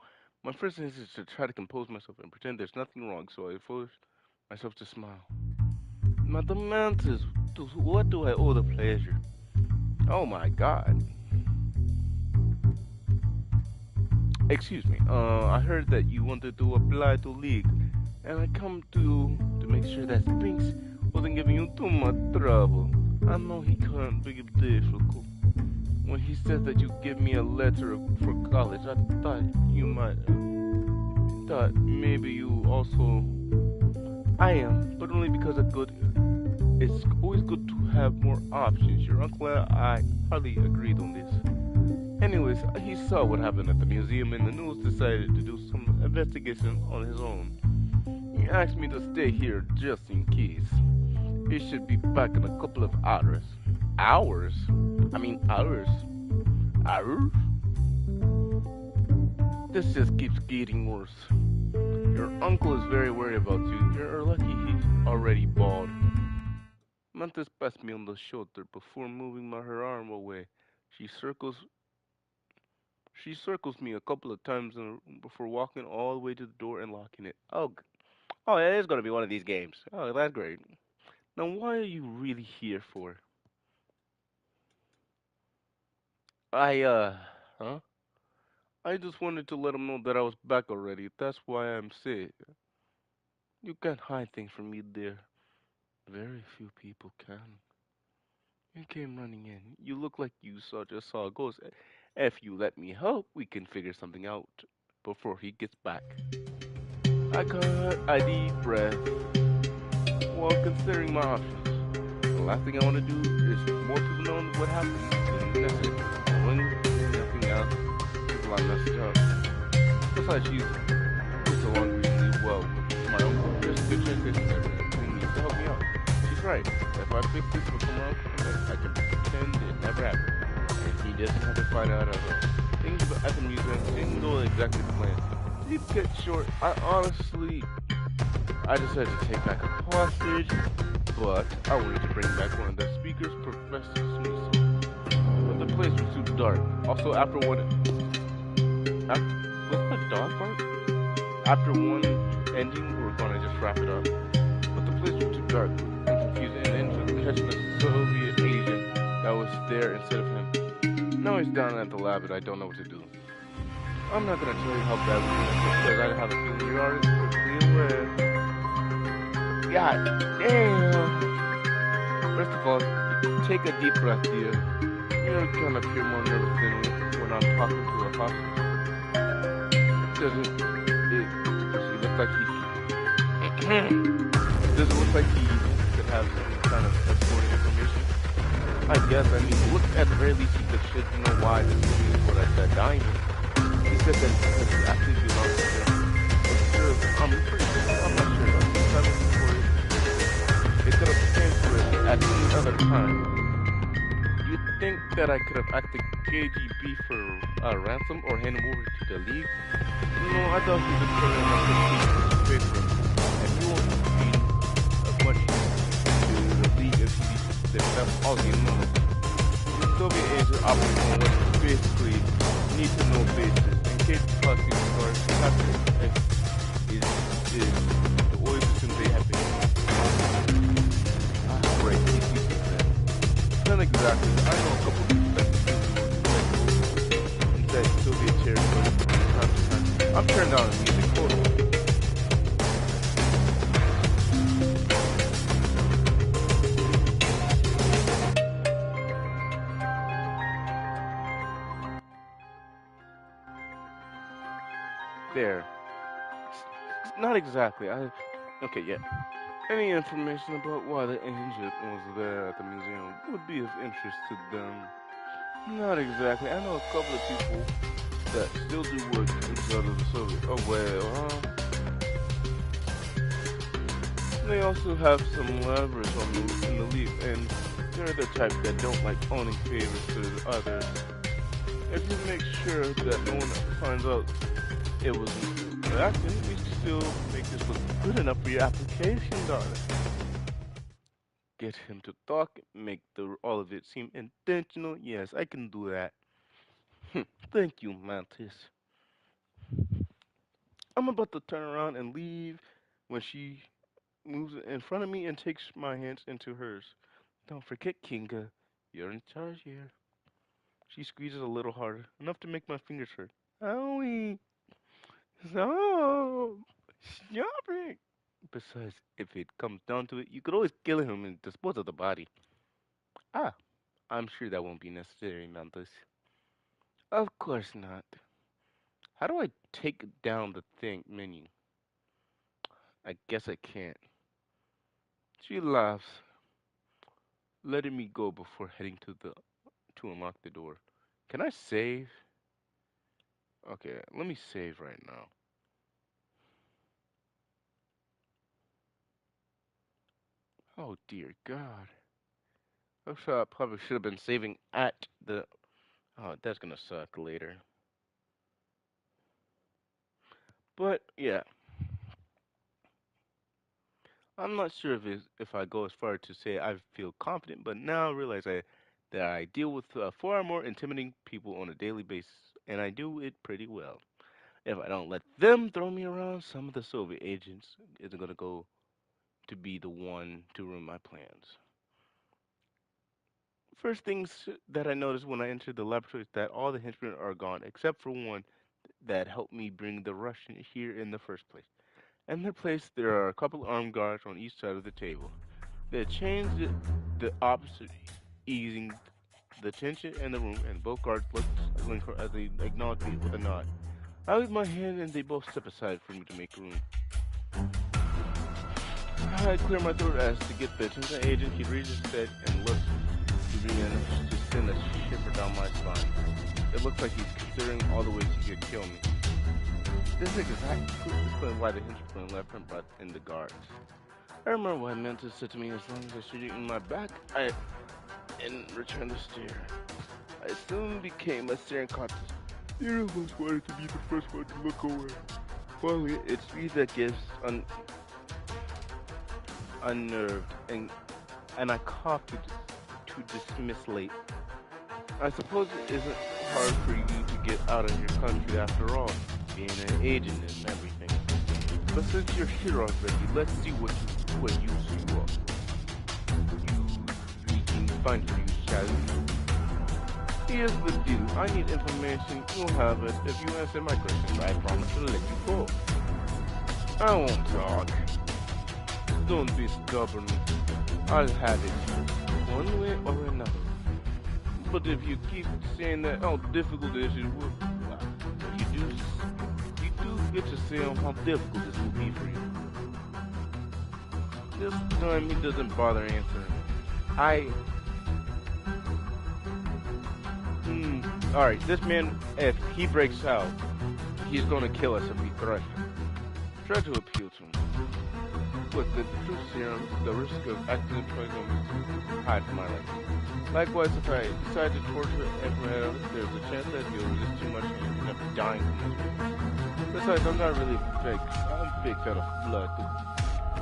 My first instinct is to try to compose myself and pretend there's nothing wrong, so I force myself to smile. Madame Mantis, to what do I owe the pleasure? Oh my god. Excuse me. I heard that you wanted to apply to League, and I come to make sure that Spinks wasn't giving you too much trouble. I know he can't be difficult. When he said that you give me a letter for college, I thought you might thought maybe you also I am, but only because it's always good to have more options. Your uncle and I hardly agreed on this. Anyways, he saw what happened at the museum and the news decided to do some investigation on his own. He asked me to stay here just in case. He should be back in a couple of hours. Hours? I mean hours. Hours? This just keeps getting worse. Your uncle is very worried about you. You're lucky he's already bald. Mantis passed me on the shoulder before moving her arm away. She circles me a couple of times before walking all the way to the door and locking it. Oh, it is going to be one of these games. Oh, that's great. Now, why are you really here for? Huh? I just wanted to let him know that I was back already. That's why I'm sick. You can't hide things from me, dear. Very few people can. You came running in. You look like you just saw a ghost. If you let me help, we can figure something out before he gets back. I got a deep breath while considering my options. The last thing I want to do is more people know what happened. And that's it. When nothing else, people I messed up. Besides, she's puts the laundry really well with my uncle. Just to check this everything needs to help me out. She's right. If I fix this for someone else, I can pretend it never happened. And he doesn't have to find out at all. Things at the museum didn't go exactly to plan. Deep get short, I decided to take back a hostage, but I wanted to bring back one of the speakers Professor Smith. But the place was too dark. Also, after one, was that a dog bark? After one ending, we were gonna just wrap it up. But the place was too dark and confusing, and ended up catching a Soviet agent that was there instead of him. Now he's down at the lab, and I don't know what to do. I'm not gonna tell you how bad we did because I have a feeling you are perfectly aware. God damn! First of all, take a deep breath, dear. You kind of appear more nervous than when I'm talking to a hostage. Does he look like he... Does it look like he could have some kind of supporting information? I guess, look, at the very least he should know why this movie is what I said, diamond. He said that because it actually belongs to him. I'm not sure though. It could have came to it at any other time. You think that I could have asked the KGB for a ransom or hand him over to the League? No, I thought he was turning up his paper. And he won't be as much to the League if he accepts all the know. The Soviet agent operates on what basically need to know basis. In case the prosecutor starts happening, is the always assume they have been. Right, not exactly. I know a couple of people that Soviet territory from time to time. I'm turned on the music totally. There. Not exactly. Okay, yeah. Any information about why the agent was there at the museum would be of interest to them. Not exactly. I know a couple of people that still do work inside of the Soviet. Oh well, they also have some leverage in the League, and they're the type that don't like owning favors to others. If you make sure that no one finds out it was acting, we still make this look good enough for your application, darling. Get him to talk, make all of it seem intentional. Yes, I can do that. Thank you, Mantis. I'm about to turn around and leave when she moves in front of me and takes my hands into hers. Don't forget, Kinga, you're in charge here. She squeezes a little harder, enough to make my fingers hurt. Owie! Stop! Stop it! Besides, if it comes down to it, you could always kill him and dispose of the body. Ah, I'm sure that won't be necessary, Mantis. Of course not. How do I take down the thing menu? I guess I can't. She laughs, letting me go before heading to unlock the door. Can I save? Okay, let me save right now. Oh dear God. I probably should have been saving at the. Oh, that's gonna suck later. But yeah, I'm not sure if I go as far to say I feel confident, but now I realize that I deal with far more intimidating people on a daily basis, and I do it pretty well. If I don't let them throw me around, some of the Soviet agents isn't gonna go to be the one to ruin my plans. First things that I noticed when I entered the laboratory is that all the henchmen are gone, except for one that helped me bring the Russian here in the first place. In their place, there are a couple armed guards on each side of the table. They changed it the opposite, easing the tension in the room, and both guards looked as they acknowledged me with a nod. I waved my hand, and they both stepped aside for me to make room. I cleared my throat as to get the attention agent. He raised his head and looked to me and to send a shiver down my spine. It looked like he's considering all the ways he could kill me. This exactly explains why the henchman left and brought in the guards. I remember what Mantis said to me: as long as I shoot in my back, I returned the stare. I soon became a staring contest. You almost wanted to be the first one to look away. Finally, it's me that gets unnerved, and I coughed to dismiss late. I suppose it isn't hard for you to get out of your country after all, being an agent and everything. But since you're here already, let's see what use you are. You can find for you, shall you? Here's the deal. I need information. You'll have it. If you answer my questions, I promise to let you go. I won't talk. Don't be stubborn. I'll have it one way or another. But if you keep saying that how difficult this is, you do get to say how difficult this will be for you. This time he doesn't bother answering. Alright, this man, if he breaks out, he's gonna kill us if we threaten him. Try to appeal to him. With the truth serum, the risk of accident poisoning hide from my life. Likewise, if I decide to torture Ephraim, there's a chance that he'll resist too much and end up dying from this. Besides, I'm not really fake. I'm a big fan of blood.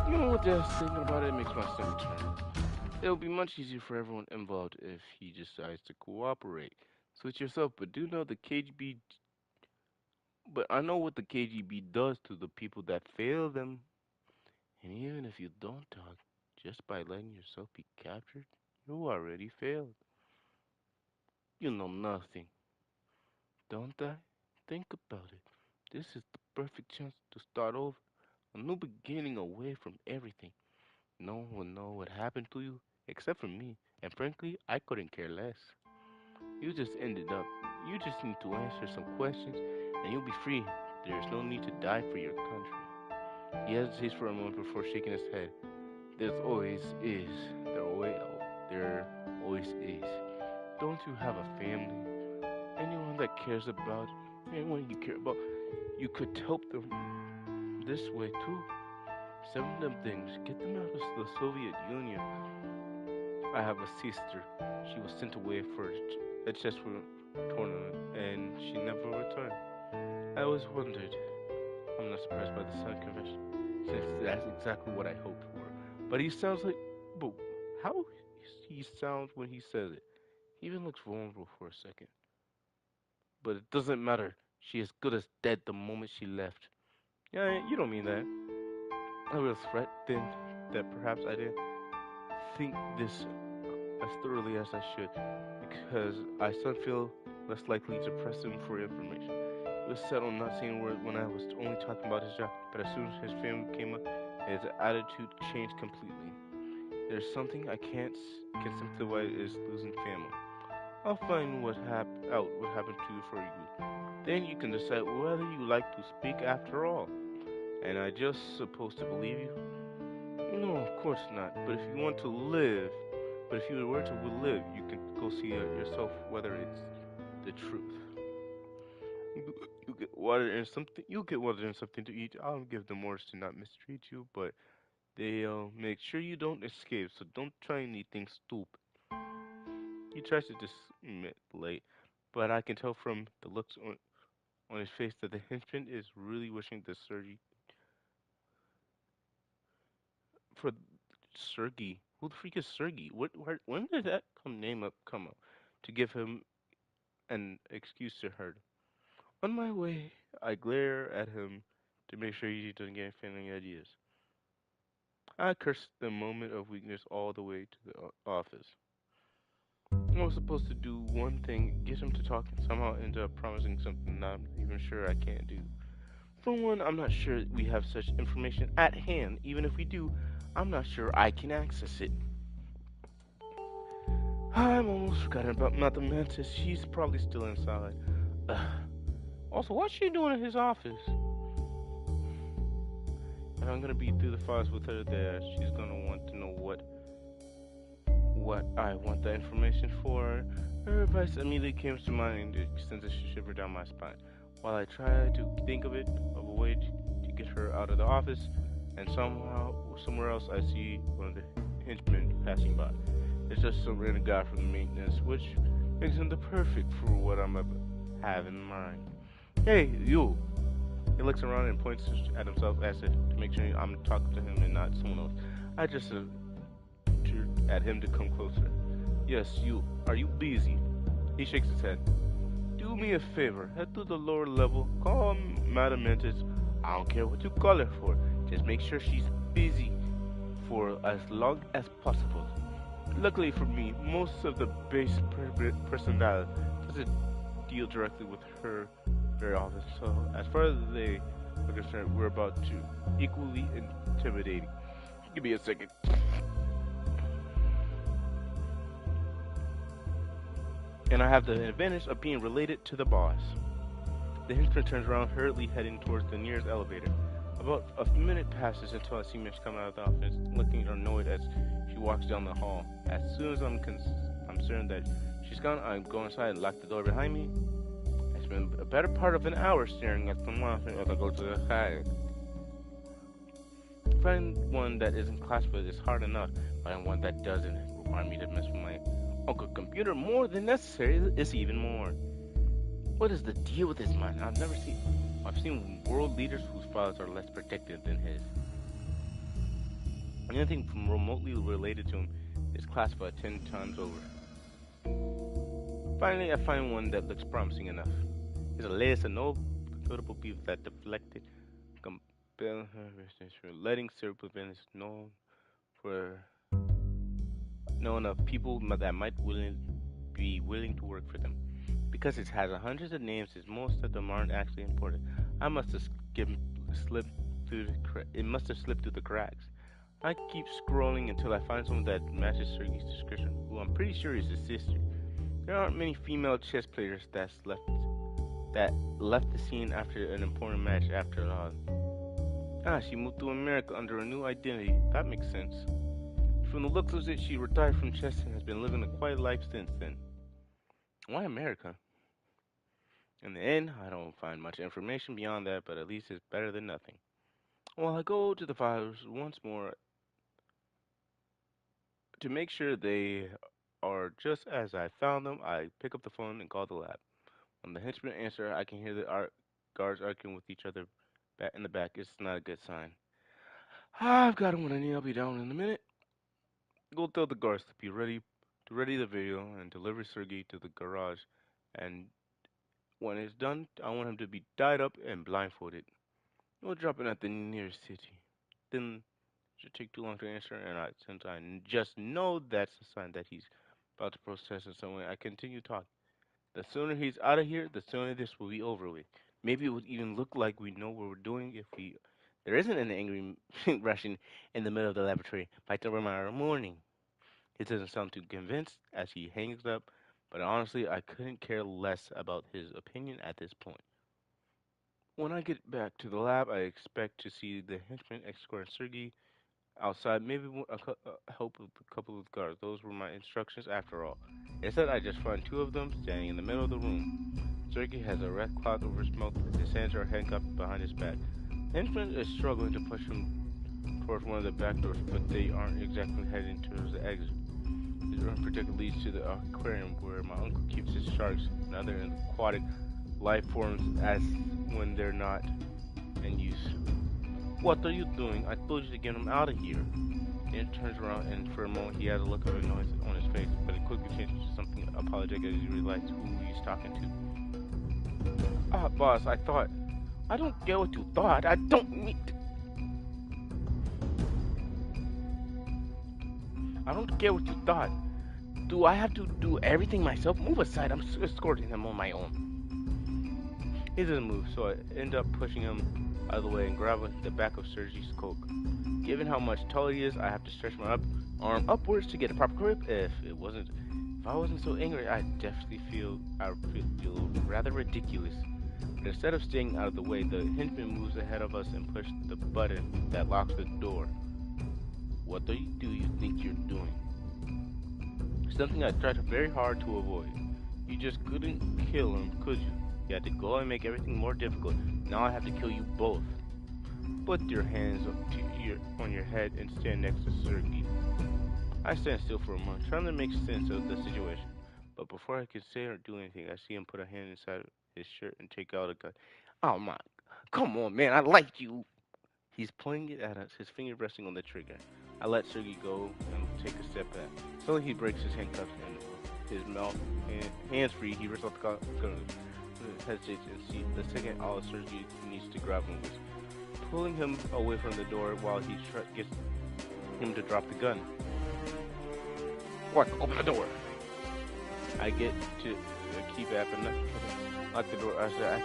You know what they're thinking about it makes my stomach turn. It'll be much easier for everyone involved if he decides to cooperate. Switch yourself, but do know the KGB. But I know what the KGB does to the people that fail them. And even if you don't talk, just by letting yourself be captured, you already failed. You know nothing. Don't I? Think about it. This is the perfect chance to start over. A new beginning away from everything. No one will know what happened to you, except for me. And frankly, I couldn't care less. You just ended up. You just need to answer some questions, and you'll be free. There's no need to die for your country. He hesitates for a moment before shaking his head. There always is. There always is. Don't you have a family? Anyone that cares about anyone you care about? You could help them this way too. Send them things. Get them out of the Soviet Union. I have a sister. She was sent away for a chess tournament, and she never returned. I always wondered. I'm not surprised by the son confession, since that's exactly what I hoped for. But he sounds like, but how he sounds when he says it. He even looks vulnerable for a second. But it doesn't matter. She is good as dead the moment she left. Yeah, you don't mean that. I was threatened that perhaps I didn't think this as thoroughly as I should, because I started to feel less likely to press him for information. He was set on not saying a word when I was only talking about his job, but as soon as his family came up, his attitude changed completely. There's something I can sympathize is losing family. I'll find out what happened to you for you. Then you can decide whether you like to speak after all. And I just supposed to believe you? No, of course not. But if you want to live, but if you were to live, you can go see yourself whether it's the truth. You get water and something. You get water and something to eat. I'll give them orders to not mistreat you, but they'll make sure you don't escape. So don't try anything stupid. He tries to dismiss late, but I can tell from the looks on his face that the henchman is really wishing the Sergey for Sergey. Who the freak is Sergey? When did that come up to give him an excuse to hurt him? On my way, I glare at him to make sure he doesn't get any ideas. I curse the moment of weakness all the way to the office. I was supposed to do one thing, get him to talk, and somehow end up promising something I'm not even sure I can't do. For one, I'm not sure we have such information at hand. Even if we do, I'm not sure I can access it. I'm almost forgotten about Mother Mantis. She's probably still inside. Also, what's she doing in his office? If I'm gonna be through the files with her there, she's gonna want to know what I want the information for. Her advice immediately came to mind and sends a shiver down my spine. While I try to think of a way to get her out of the office, and somewhere else, I see one of the henchmen passing by. It's just some random guy from the maintenance, which makes him the perfect for what I'm have in mind. Hey, you! He looks around and points at himself as if to make sure I'm talking to him and not someone else. I just at him to come closer. Yes, you. Are you busy? He shakes his head. Do me a favor. Head to the lower level. Call Madam Mantis. I don't care what you call her for. Just make sure she's busy for as long as possible. Luckily for me, most of the base personnel doesn't deal directly with her very often. So as far as they are concerned, we're about to equally intimidating. Give me a second. And I have the advantage of being related to the boss. The henchman turns around, hurriedly heading towards the nearest elevator. About a minute passes until I see Mitch come out of the office, looking annoyed as she walks down the hall. As soon as I'm certain that she's gone, I go inside and lock the door behind me. I spend a better part of an hour staring at the monitor as I go to the side. To find one that isn't classified is hard enough, but one that doesn't require me to mess with my Uncle computer more than necessary is even more. What is the deal with this man? I've seen world leaders whose files are less protected than his. Anything from remotely related to him is classified 10 times over. Finally, I find one that looks promising enough. It's a list of notable people that deflected, compel her business for letting surveillance known of people that might be willing to work for them. Because it has hundreds of names, most of them aren't actually important. It must have slipped through the cracks. I keep scrolling until I find someone that matches Sergey's description, who I'm pretty sure is his sister. There aren't many female chess players that left the scene after an important match after all. She moved to America under a new identity. That makes sense. From the looks of it, she retired from chess and has been living a quiet life since then. Why America? In the end, I don't find much information beyond that, but at least it's better than nothing. Well, I go to the files once more to make sure they are just as I found them. I pick up the phone and call the lab. When the henchmen answer, I can hear the guards arguing with each other in the back. It's not a good sign. I've got him when I need. I'll be down in a minute. Go tell the guards to be ready the video and deliver Sergey to the garage. And when it's done, I want him to be tied up and blindfolded. We'll drop it at the nearest city. Then it should take too long to answer, and since I just know that's a sign that he's about to process in some way, I continue talking. The sooner he's out of here, the sooner this will be over with. Maybe it would even look like we know what we're doing if there isn't an angry Russian in the middle of the laboratory by tomorrow morning. He doesn't sound too convinced as he hangs up, but honestly, I couldn't care less about his opinion at this point. When I get back to the lab, I expect to see the henchman escorting Sergey outside, maybe help with a couple of guards. Those were my instructions after all. Instead, I just find two of them standing in the middle of the room. Sergey has a red cloth over his mouth, and his hands are handcuffed behind his back. The henchman is struggling to push him towards one of the back doors, but they aren't exactly heading towards the exit. This in particular leads to the aquarium where my uncle keeps his sharks and other aquatic life forms as when they're not in use. What are you doing? I told you to get him out of here. He turns around and for a moment he has a look of annoyance on his face, but it quickly changes to something apologetic as he realizes who he's talking to. Boss, I don't get what you thought. I don't mean to. I don't care what you thought. Do I have to do everything myself? Move aside. I'm escorting him on my own. He doesn't move, so I end up pushing him out of the way and grab the back of Sergey's coat. Given how much taller he is, I have to stretch my arm upwards to get a proper grip. If I wasn't so angry, I would feel rather ridiculous. But instead of staying out of the way, the henchman moves ahead of us and pushes the button that locks the door. What do you think you're doing? Something I tried very hard to avoid. You just couldn't kill him, could you? You had to go and make everything more difficult. Now I have to kill you both. Put your hands on your head and stand next to Sergey. I stand still for a moment, trying to make sense of the situation. But before I can say or do anything, I see him put a hand inside his shirt and take out a gun. Oh my, come on, man, I like you. He's pointing it at us, his finger resting on the trigger. I let Sergey go and take a step back. Suddenly he breaks his handcuffs and his mouth and hands free. He rips out the gun, hesitates and sees the second all Sergey needs to grab him was pulling him away from the door while he gets him to drop the gun. What? Open the door. I get to the keypad and lock the door. I said,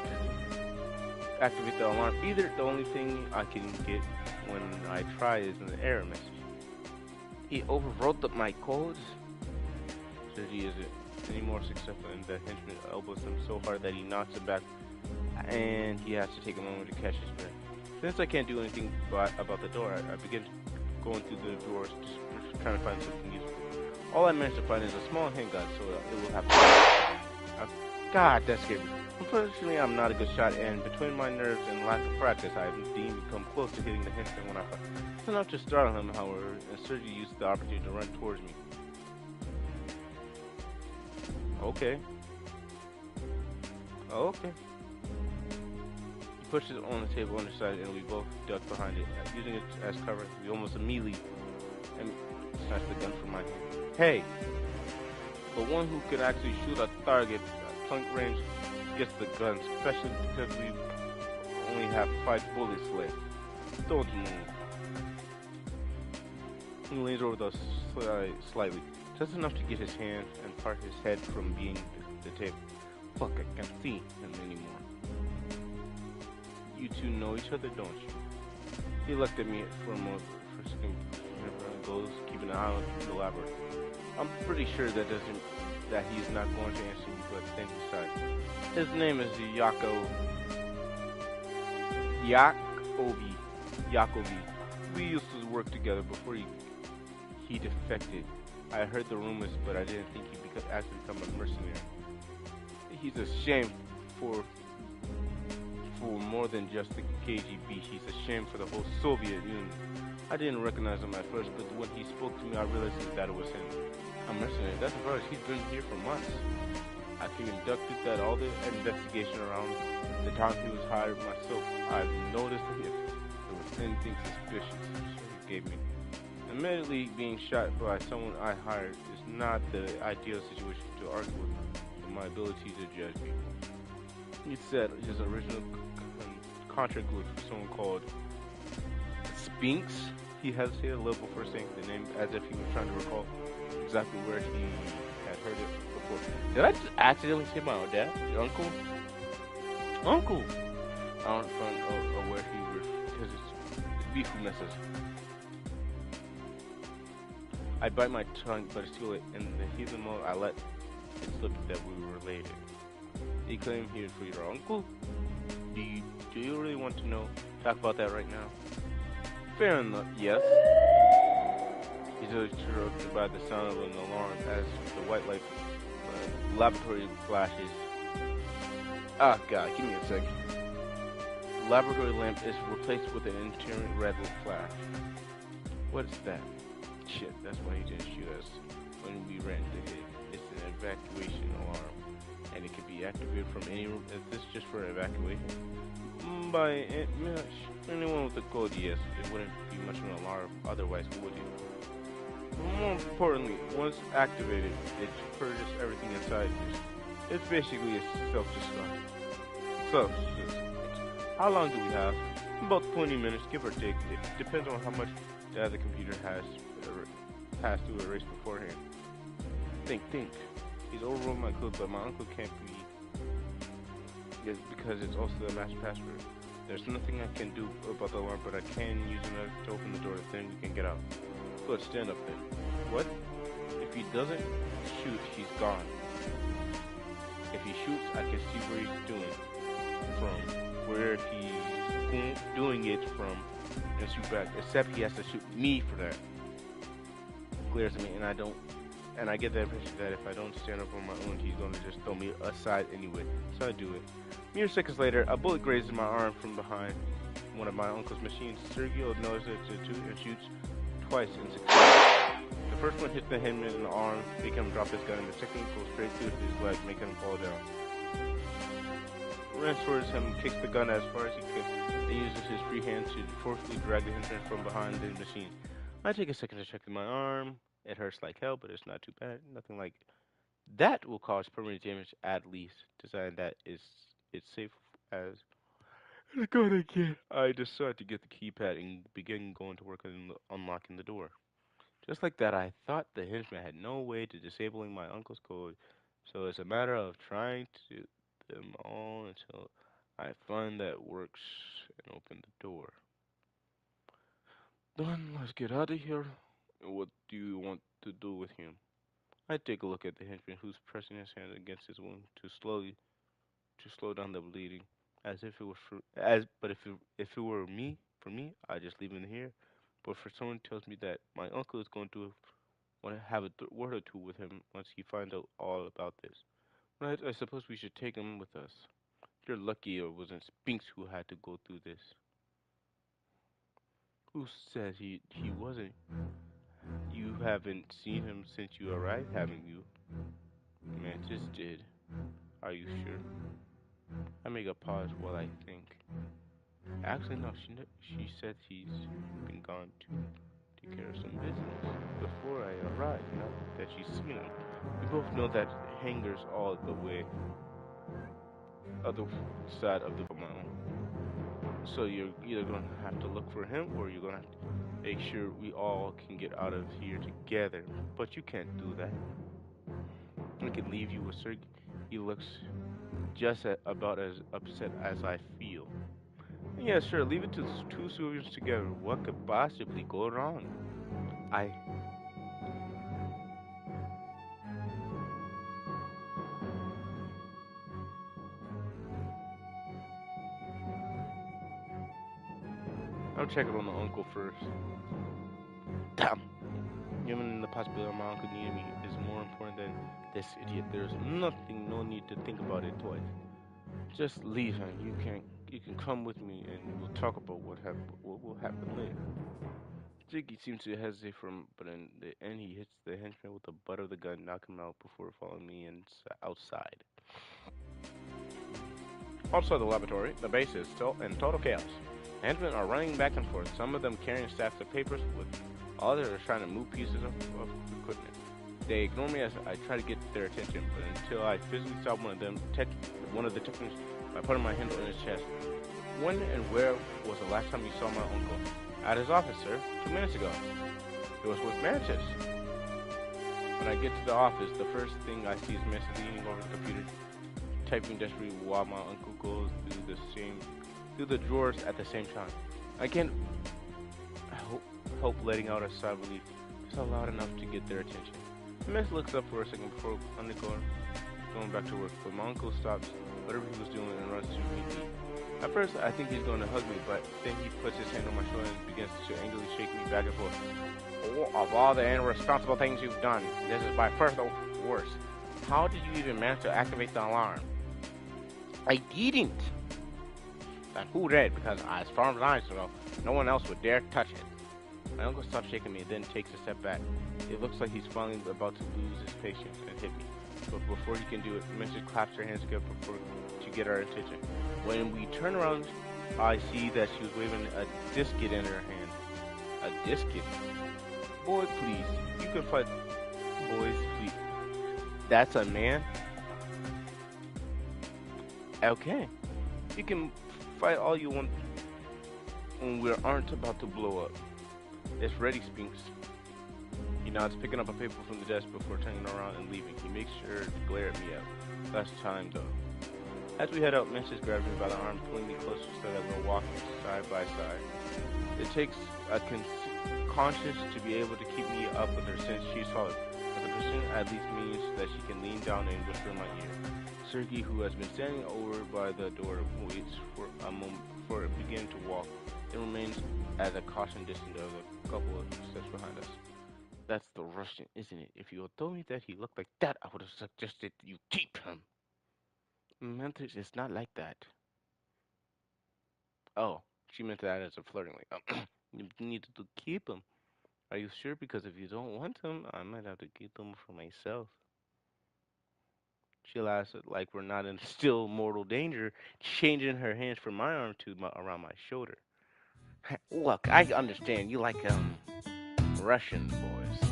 activate the alarm. Either the only thing I can get when I try is an error message. He overwrote my codes. Sergey isn't any more successful, and the henchman elbows him so hard that he knocks him back, and he has to take a moment to catch his breath. Since I can't do anything about the door, I begin going through the drawers, just trying to find something useful. All I managed to find is a small handgun, so it will have to. God, that scared me. Unfortunately, I'm not a good shot, and between my nerves and lack of practice, I have indeed become close to hitting the henchman when I fire. It's enough to startle him, however, and Sergey used the opportunity to run towards me. Okay. Okay. He pushes it on the table on the side, and we both duck behind it. Using it as cover, we almost immediately snatch the gun from my hand. Hey! The one who can actually shoot a target at point range gets the gun, especially because we only have 5 bullets left. Don't move. He leans over the slightly, just enough to get his hand and part his head from being the table. Fuck, I can't see him anymore. You two know each other, don't you? He looked at me for a moment, for a second, goes, keeping an eye on the laboratory. I'm pretty sure that he's not going to answer me, but then he sighed. His name is Yakovi. We used to work together before he defected. I heard the rumors, but I didn't think he'd actually become a mercenary. He's a shame for more than just the KGB. He's a shame for the whole Soviet Union. I didn't recognize him at first, but when he spoke to me, I realized that it was him. A mercenary, that's a virus. He's been here for months. I conducted all the investigation around the time he was hired myself. I've noticed if there was anything suspicious, he gave me. Immediately being shot by someone I hired is not the ideal situation to argue with my ability to judge people. He said his original contract was for someone called Spinks. He hesitated a little before saying the name as if he was trying to recall exactly where he had heard it before. Did I just accidentally say my dad? Your uncle? Uncle! I don't know where he was, because it's beef who messes. I bite my tongue, but it's too late. In the heat of the moment, I let it slip that we were related. He claimed he was for your uncle? Do you really want to know? Talk about that right now? Fair enough, yes. He's interrupted by the sound of an alarm as the white light laboratory flashes. Ah, God, give me a second. The laboratory lamp is replaced with an internal red flash. What is that? Shit, that's why he didn't shoot us when we ran into it. It's an evacuation alarm, and it can be activated from any room. Is this just for evacuation? By anyone with the code, yes. It wouldn't be much of an alarm otherwise, would it? More importantly, once activated, it purges everything inside. It's basically a self-destruct. How long do we have? About 20 minutes, give or take. It depends on how much data the computer has passed through erase beforehand. Think. He's overruled my code, but my uncle can't be, because it's also the master password. There's nothing I can do about the alarm, but I can use it to open the door, then we can get out. Good, stand up then. What? If he doesn't shoot, he's gone. If he shoots, I can see where he's doing from, where he's doing it from, and shoot back. Except he has to shoot me for that. Glares at me, and I get the impression that if I don't stand up on my own, he's gonna just throw me aside anyway. So I do it. Mere seconds later, a bullet grazes my arm from behind one of my uncle's machines. Sergio notices it too and shoots twice in succession. The first one hits the Hinman in the arm, making him drop his gun, and the second goes straight through his leg, making him fall down. Runs towards him, kicks the gun as far as he could, and uses his free hand to forcefully drag the Hinman from behind the machine. I take a second to check my arm. It hurts like hell, but it's not too bad. Nothing like that will cause permanent damage, at least. Deciding that it's safe as a gun again. I decide to get the keypad and begin going to work on unlocking the door. Just like that, I thought the henchman had no way to disabling my uncle's code, so it's a matter of trying to do them all until I find that works and open the door. Then let's get out of here. What do you want to do with him? I take a look at the henchman who's pressing his hand against his wound to slow down the bleeding, as if it were if it were me, for me, I'd just leave him here. But for someone tells me that my uncle is going to want to have a word or two with him once he finds out all about this. Right? I suppose we should take him with us. You're lucky it wasn't Spinks who had to go through this. Who says he wasn't? You haven't seen him since you arrived, haven't you? Mantis did. Are you sure? I make a pause while I think. Actually, no, she said he's been gone to take care of some business before I arrived, not that she's seen him. We both know that hangar's all the way other side of the mountain. So you're either going to have to look for him or you're going to have to make sure we all can get out of here together. But you can't do that. I can leave you with Sergey. He looks just about as upset as I feel. Yeah, sure, leave it to the two civilians together. What could possibly go wrong? I'm checking on my uncle first. Damn. Given the possibility of my uncle needing me is more important than this idiot. There's no need to think about it twice. Just leave him. You can come with me and we'll talk about what will happen later. Jiggy seems to hesitate but in the end he hits the henchman with the butt of the gun, knocking him out before following me outside. Outside the laboratory, the base is still in total chaos. Henchmen are running back and forth, some of them carrying stacks of papers, with others are trying to move pieces of equipment. They ignore me as I try to get their attention, but until I physically stop one of the technicians by putting my hand on his chest. When and where was the last time you saw my uncle? At his office, sir, 2 minutes ago. It was with Mantis. When I get to the office, the first thing I see is Mantis leaning over the computer, typing desperately while my uncle goes through the drawers at the same time. I can't help letting out a sigh of relief. It's not loud enough to get their attention. The man looks up for a second before going back to work, but my uncle stops whatever he was doing and runs to meet me. At first, I think he's going to hug me, but then he puts his hand on my shoulder and begins to angrily shake me back and forth. Of all the irresponsible things you've done, this is by far the worst. How did you even manage to activate the alarm? I didn't. Then who did? Because as far as I know, no one else would dare touch it. My uncle stops shaking me and then takes a step back. It looks like he's finally about to lose his patience and hit me. But before he can do it, Mrs. claps her hands together to get our attention. When we turn around, I see that she was waving a disket in her hand. A disket? Boy, please. You can fight. Boys, please. That's a man? Okay. You can fight all you want when we aren't about to blow up. It's ready, Spinks. He nods, picking up a paper from the desk before turning around and leaving. He makes sure to glare at me out. That's time, though. As we head out, Mantis grabs me by the arm, pulling me closer so that we're walking side by side. It takes a conscience to be able to keep me up with her since she's solid, but the position at least means that she can lean down and whisper in my ear. Sergei, who has been standing over by the door, waits for a moment before beginning to walk, then remains at a caution distance of a couple of steps behind us. That's the Russian, isn't it? If you had told me that he looked like that, I would have suggested you keep him. Mantis is not like that. Oh, she meant that as a flirting, like, you need to keep him. Are you sure? Because if you don't want him, I might have to keep him for myself. She laughs like we're not in still mortal danger, changing her hands from my arm to around my shoulder. Look, I understand you like Russian boys.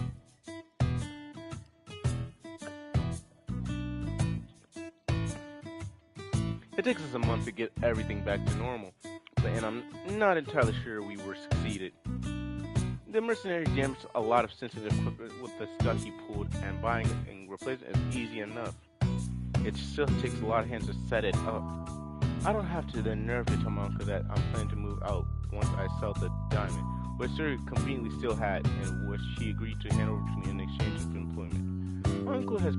It takes us a month to get everything back to normal, and I'm not entirely sure we were succeeded. The mercenary damaged a lot of sensitive equipment with the stuff he pulled, and buying it and replacing it is easy enough. It still takes a lot of hands to set it up. I don't have the nerve to tell my uncle that I'm planning to move out once I sell the diamond, which Sir conveniently still had, and which he agreed to hand over to me in exchange for employment. My uncle has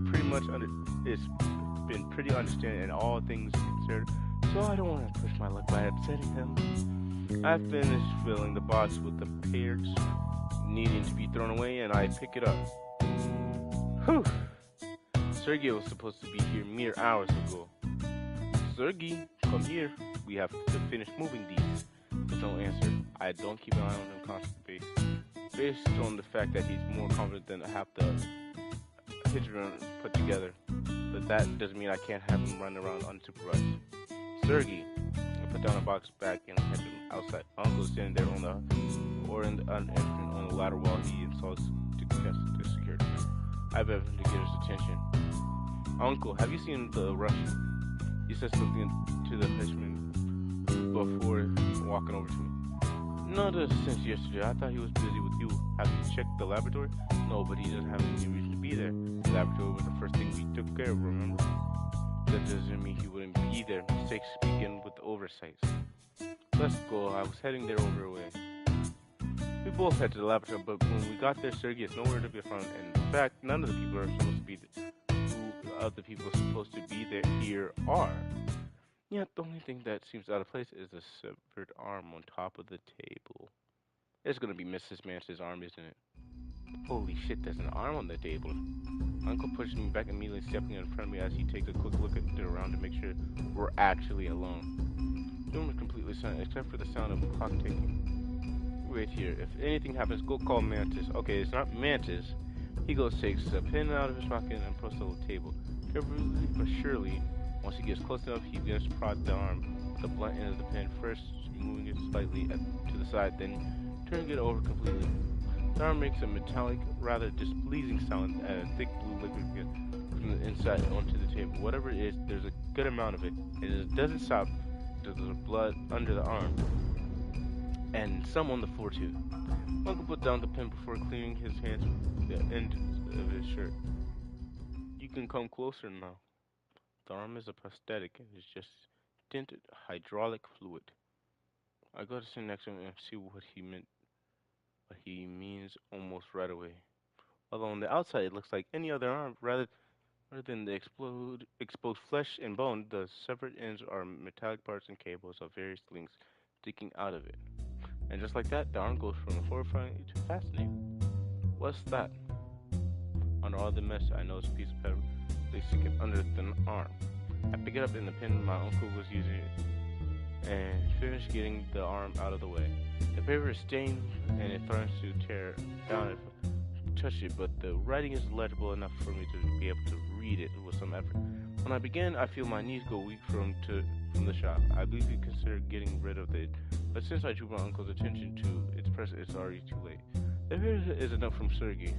been pretty understanding in all things considered, so I don't want to push my luck by upsetting him. I finished filling the box with the pears needing to be thrown away, and I pick it up. Whew! Sergei was supposed to be here mere hours ago. Sergei, come here. We have to finish moving these. There's no answer. I don't keep an eye on him constantly. Based on the fact that he's more confident than half the Hydron put together. But that doesn't mean I can't have him run around unsupervised. Sergei, I put down a box back and head him outside. Uncle is standing there on the ladder while he installs to test the security. I have everything to get his attention. Uncle, have you seen the Russian? He said something to the henchman before walking over to me. Not since yesterday. I thought he was busy with you. Have you checked the laboratory? No, but he doesn't have any reason to be there. The laboratory was the first thing we took care of, remember? That doesn't mean he wouldn't be there. Mistakes begin with oversights. Let's go. I was heading there over a way. We both head to the laboratory, but when we got there, Sergei is nowhere to be found. And in fact, none of the people are supposed to be there. Who of the people supposed to be there here are. Yet the only thing that seems out of place is a severed arm on top of the table. It's gonna be Mrs. Mantis' arm, isn't it? Holy shit, there's an arm on the table. Uncle pushes me back immediately, stepping in front of me as he takes a quick look around to make sure we're actually alone. The room is completely silent, except for the sound of clock ticking. Wait here. If anything happens, go call Mantis. Okay, it's not Mantis. He takes a pin out of his pocket and puts it on the table. Carefully but surely, once he gets close enough, he begins to prod the arm with the blunt end of the pin, first moving it slightly to the side, then turning it over completely. The arm makes a metallic, rather displeasing sound as a thick blue liquid gets from the inside onto the table. Whatever it is, there's a good amount of it. It doesn't stop. There's blood under the arm, and some on the floor too. Uncle put down the pin before clearing his hands with the end of his shirt. You can come closer now. The arm is a prosthetic and is just tinted hydraulic fluid. I go to sit next to him and see what he means almost right away. Although on the outside it looks like any other arm, rather than the exposed flesh and bone, the severed ends are metallic parts and cables of various lengths sticking out of it. And just like that, the arm goes from horrifying to fascinating. What's that? Under all the mess, I notice a piece of paper they stick it under the arm. I pick it up in the pin my uncle was using it and finish getting the arm out of the way. The paper is stained and it threatens to tear down if I touch it, but the writing is legible enough for me to be able to read it with some effort. When I begin, I feel my knees go weak from the shock. I briefly considered getting rid of it, but since I drew my uncle's attention to its presence, it's already too late. The here is enough from Sergei.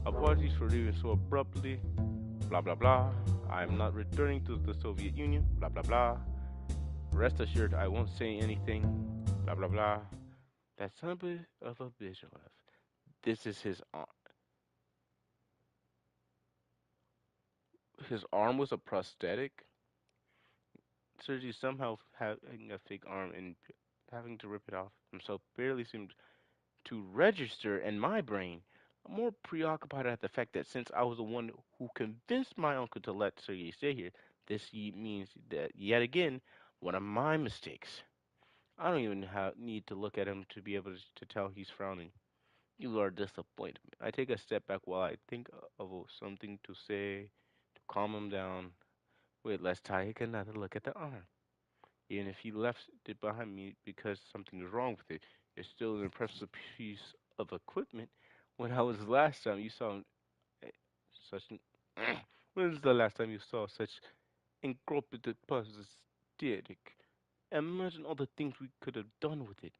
Apologies for leaving so abruptly. Blah blah blah. I am not returning to the Soviet Union. Blah blah blah. Rest assured, I won't say anything. Blah blah blah. That son of a bitch left. This is his arm. His arm was a prosthetic. surgery, somehow having a fake arm and having to rip it off himself barely seemed to register in my brain. I'm more preoccupied at the fact that since I was the one who convinced my uncle to let Sergey stay here, means that yet again, one of my mistakes. I don't even need to look at him to be able to tell he's frowning. You are disappointed. I take a step back while I think of something to say to calm him down. Wait, let's take another look at the arm. Even if he left it behind me because something is wrong with it, it's still an impressive piece of equipment. When I was last time you saw eh, such an when was the last time you saw such incompetent static? Imagine all the things we could have done with it.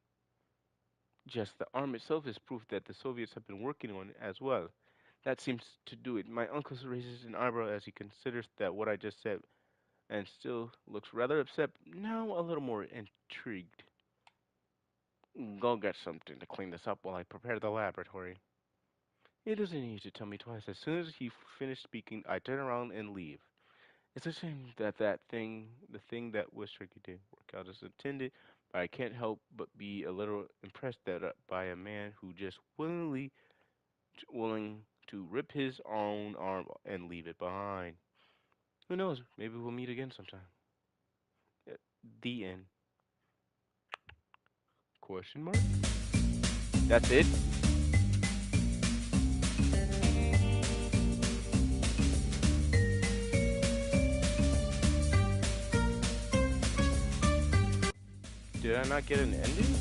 Just the arm itself is proof that the Soviets have been working on it as well. That seems to do it. My uncle raises an eyebrow as he considers that what I just said and still looks rather upset, now a little more intrigued. Go get something to clean this up while I prepare the laboratory. He doesn't need to tell me twice. As soon as he finished speaking, I turn around and leave. It's a shame that the thing that was tricky didn't work out as intended, but I can't help but be a little impressed that by a man who just willing to rip his own arm and leave it behind. Who knows? Maybe we'll meet again sometime. The end. Question mark? That's it? Did I not get an ending?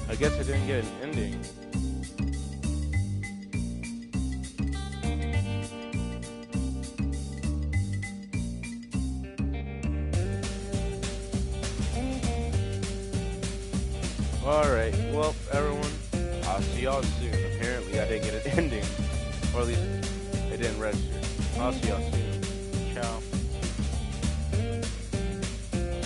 I guess I didn't get an ending. Alright, well, everyone, I'll see y'all soon. Apparently, I didn't get an ending, or at least it didn't register. I'll see y'all soon. Ciao.